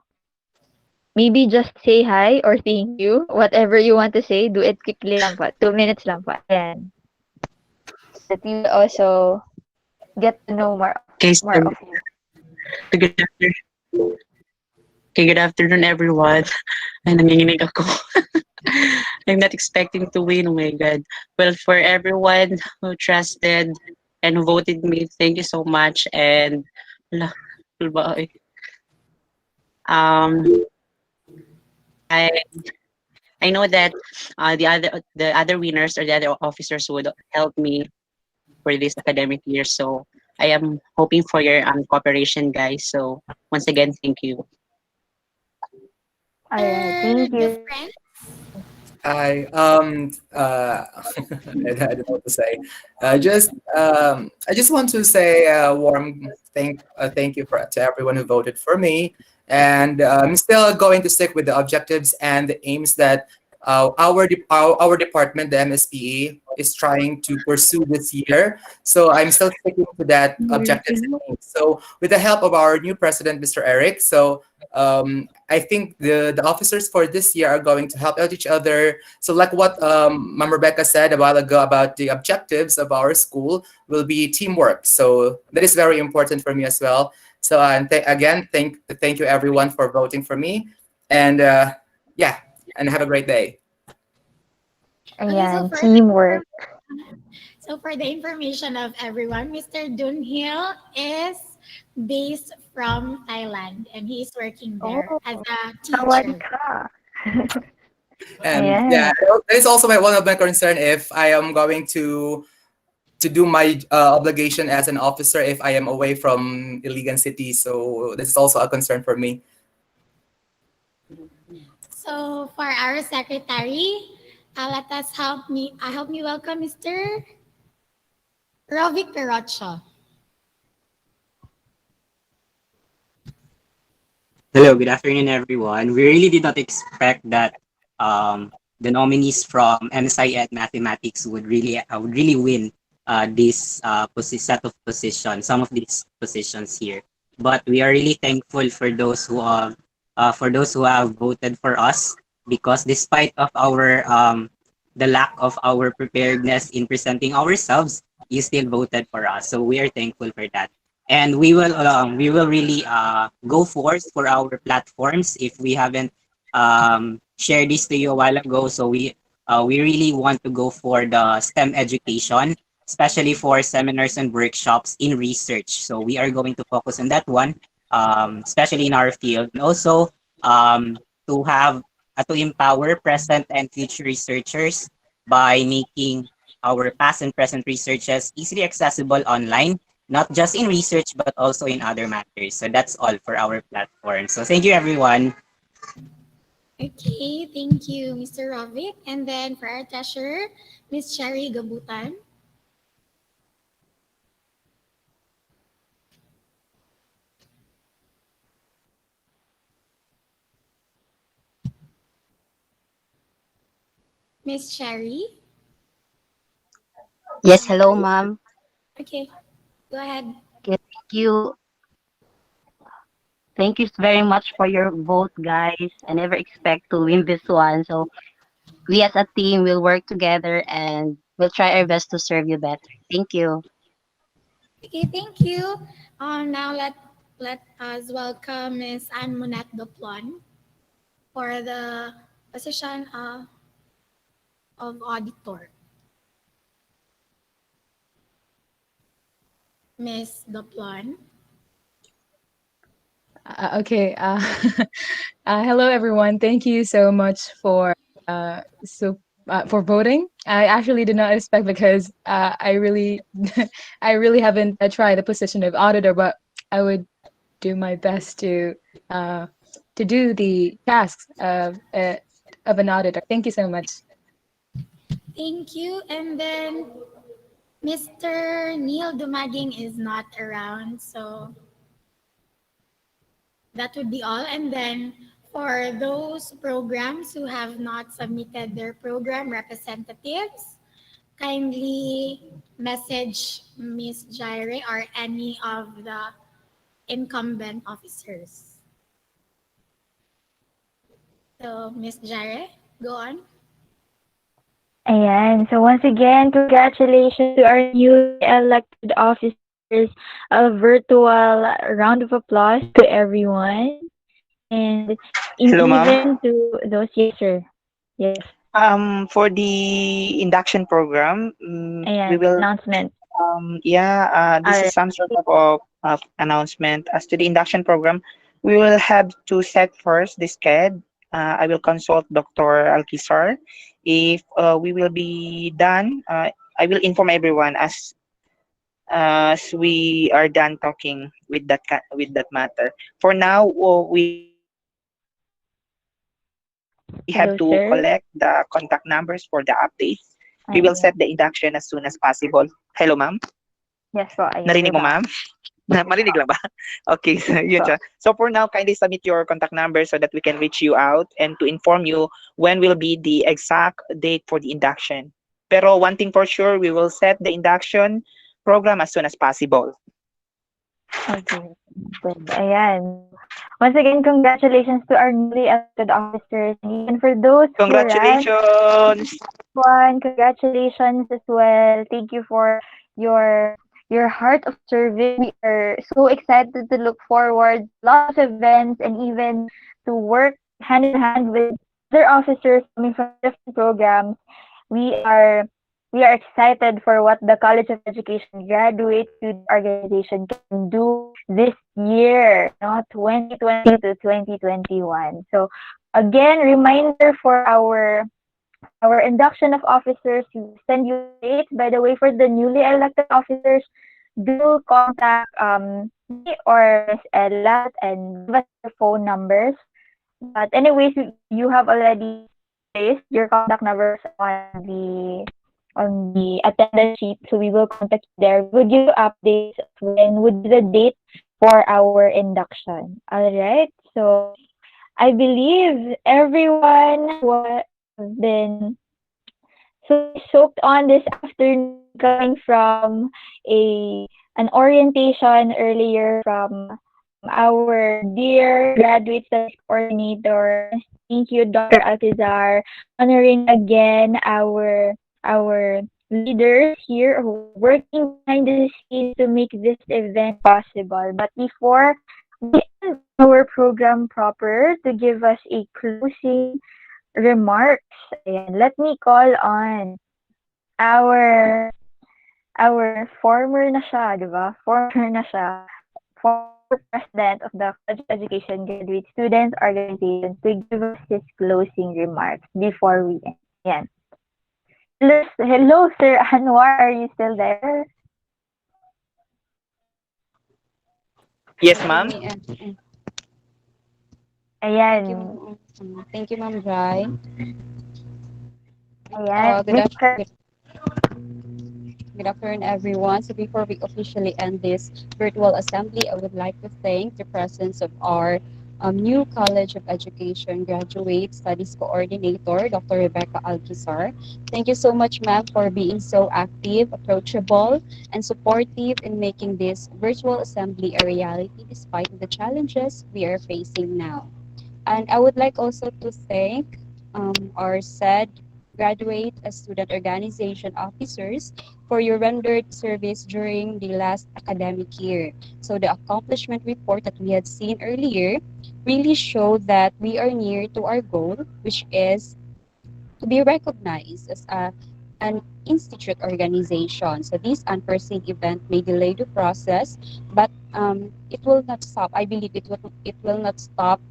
Maybe just say hi or thank you. Whatever you want to say, do it quickly lang po. 2 minutes lang po. Ayan. So that you will also get to know more Okay, of you. good afternoon. Okay, good afternoon, everyone. Ay, nanginginig ako. I'm not expecting to win. Oh my God. Well, for everyone who trusted and who voted me, thank you so much. And I know that the other winners or the other officers would help me for this academic year. So I am hoping for your cooperation, guys. So once again, thank you. Thank you. Hi. I don't know what to say. I just want to say a warm thank you to everyone who voted for me, and I'm still going to stick with the objectives and the aims that our department, the MSPE, is trying to pursue this year. So I'm still sticking to that objectives and aims. So with the help of our new president, Mr. Eric, I think the officers for this year are going to help out each other. So like what Ma'am Rebecca said a while ago about the objectives of our school will be teamwork. So that is very important for me as well. So again, thank you everyone for voting for me. And yeah, and have a great day. Ayan, teamwork. So for the information of everyone, Mr. Dunhill is based from Thailand and he's working there as a teacher. And yeah, that is also one of my concern if I am going to do my obligation as an officer if I am away from Iligan City. So this is also a concern for me. So for our secretary, let us help me welcome Mr. Rovic Perocho. Hello, good afternoon, everyone. We really did not expect that the nominees from MSI at Mathematics would really win this set of positions, some of these positions here. But we are really thankful for those who have voted for us, because despite of our the lack of our preparedness in presenting ourselves, you still voted for us. So we are thankful for that. And we will really go forth for our platforms if we haven't shared this to you a while ago. So we really want to go for the STEM education, especially for seminars and workshops in research. So we are going to focus on that one, especially in our field. And also to empower present and future researchers by making our past and present researches easily accessible online, not just in research, but also in other matters. So that's all for our platform. So thank you, everyone. Okay, thank you, Mr. Rovic. And then for our treasurer, Ms. Cherry Gabutan. Miss Cherry? Yes, hello, ma'am. Okay, go ahead. Okay, thank you. Thank you very much for your vote, guys. I never expect to win this one. So we as a team will work together and we'll try our best to serve you better. Thank you. Okay, thank you. Now let us welcome Ms. Anne Monette Doplon for the position of auditor. Ms. Doplon. Okay. Hello, everyone. Thank you so much for voting. I actually did not expect because I really I really haven't tried the position of auditor, but I would do my best to do the tasks of an auditor. Thank you so much. Thank you. And then Mr. Neil Dumading is not around, so that would be all. And then for those programs who have not submitted their program representatives, kindly message Ms. Jaire or any of the incumbent officers. So, Ms. Jaire, go on. Ayan. So once again, congratulations to our newly elected officers. A virtual round of applause to everyone. And Hello, ma'am. even to those, yes, sir. Yes. For the induction program, we Ayan, will, announcement. this is some sort of announcement. As to the induction program, we will have to set first the SCED. I will consult Dr. Alkisar. If we will be done, I will inform everyone as we are done talking with with that matter. For now, we have to collect the contact numbers for the updates. We will set the induction as soon as possible. Hello, ma'am. Yes po, ayan, Narinig we're mo, back. ma'am? Marinig lang ba? Okay, so yun siya. So for now, kindly submit your contact number so that we can reach you out and to inform you when will be the exact date for the induction. Pero one thing for sure, we will set the induction program as soon as possible. Okay. Good. Ayan. Once again, congratulations to our newly elected officers. And even for those who ran, Congratulations! congratulations as well. Thank you for your heart of serving. We are so excited to look forward lots of events and even to work hand in hand with other officers coming from different programs. We are we are excited for what the College of Education Graduate Student Organization can do this year, 2020 to 2021. So again, reminder for our induction of officers, we send you dates. By the way, for the newly elected officers, do contact me or Miss Ella and give us your phone numbers. But anyways, you have already placed your contact numbers on the attendance sheet, so we will contact you there. We will give you updates of when would be the date for our induction. All right. So I believe everyone who has been so soaked on this afternoon coming from an orientation earlier from our dear graduate studies coordinator. Thank you, Dr. Altizar, honoring again our leaders here who are working behind the scenes to make this event possible. But before we end our program proper to give us a closing remarks, ayan, let me call on our former na siya, di ba? Former na siya. Former president of the College of Education Graduate Student Organization to give us his closing remarks before we end. Ayan. Hello, Sir Anwar. Are you still there? Yes, ma'am. Ayan. Thank you, Ma'am Jai. Ayan. Good afternoon, everyone. So before we officially end this virtual assembly, I would like to thank the presence of our new College of Education Graduate Studies Coordinator, Dr. Rebecca Alkisar. Thank you so much, ma'am, for being so active, approachable, and supportive in making this virtual assembly a reality despite the challenges we are facing now. And I would like also to thank our graduate student organization officers for your rendered service during the last academic year. So the accomplishment report that we had seen earlier really showed that we are near to our goal, which is to be recognized as an institute organization. So this unforeseen event may delay the process, but it will not stop. I believe it will not stop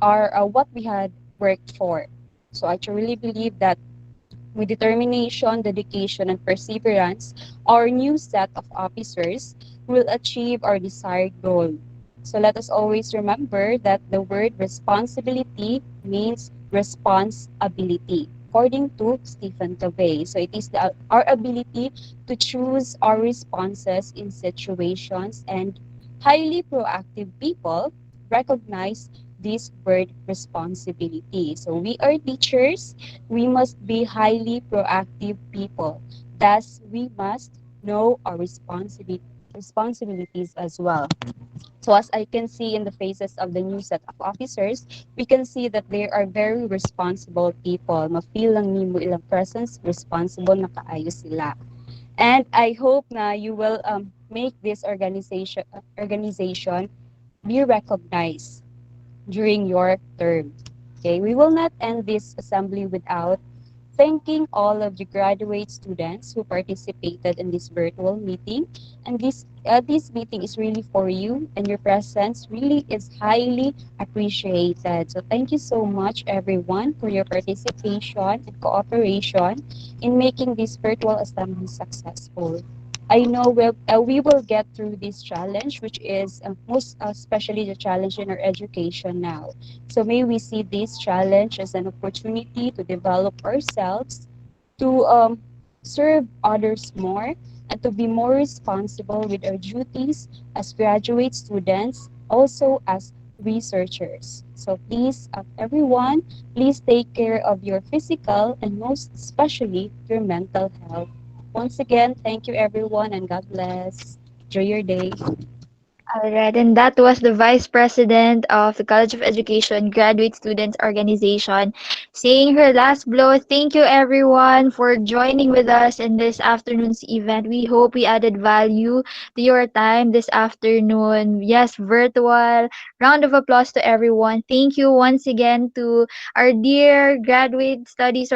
our what we had worked for. So I truly believe that with determination, dedication, and perseverance, our new set of officers will achieve our desired goal. So let us always remember that the word responsibility means responsibility, according to Stephen Covey. So it is our ability to choose our responses in situations, and highly proactive people recognize this word responsibility. So we are teachers, we must be highly proactive people. Thus, we must know our responsibilities as well. So as I can see in the faces of the new set of officers, we can see that they are very responsible people. Ma-feel lang nimo ilang presence, responsible na kaayo sila. And I hope na you will make this organization be recognized during your term. Okay, we will not end this assembly without thanking all of the graduate students who participated in this virtual meeting. And this meeting is really for you, and your presence really is highly appreciated. So thank you so much, everyone, for your participation and cooperation in making this virtual assembly successful. I know we will get through this challenge, which is most especially the challenge in our education now. So may we see this challenge as an opportunity to develop ourselves, to serve others more, and to be more responsible with our duties as graduate students, also as researchers. So please, everyone, please take care of your physical and most especially your mental health. Once again, thank you everyone and God bless. Enjoy your day. Alright, and that was the Vice President of the College of Education Graduate Students Organization saying her last blow. Thank you everyone for joining with us in this afternoon's event. We hope we added value to your time this afternoon. Yes, virtual. Round of applause to everyone. Thank you once again to our dear Graduate Studies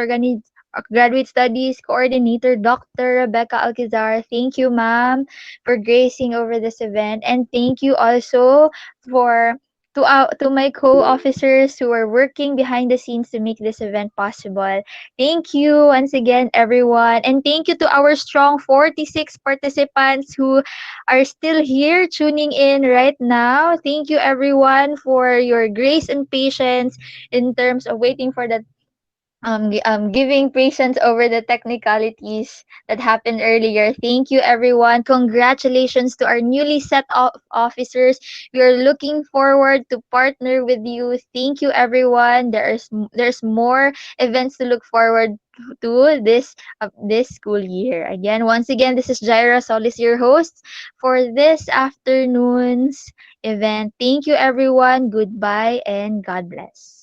Coordinator, Dr. Rebecca Alcazar. Thank you, ma'am, for gracing over this event. And thank you also for to my co-officers who are working behind the scenes to make this event possible. Thank you once again, everyone. And thank you to our strong 46 participants who are still here tuning in right now. Thank you, everyone, for your grace and patience in terms of waiting for the giving patience over the technicalities that happened earlier. Thank you, everyone. Congratulations to our newly set of officers. We are looking forward to partner with you. Thank you, everyone. There's more events to look forward to this school year. Again, once again, this is Jaira Solis, your host for this afternoon's event. Thank you, everyone. Goodbye and God bless.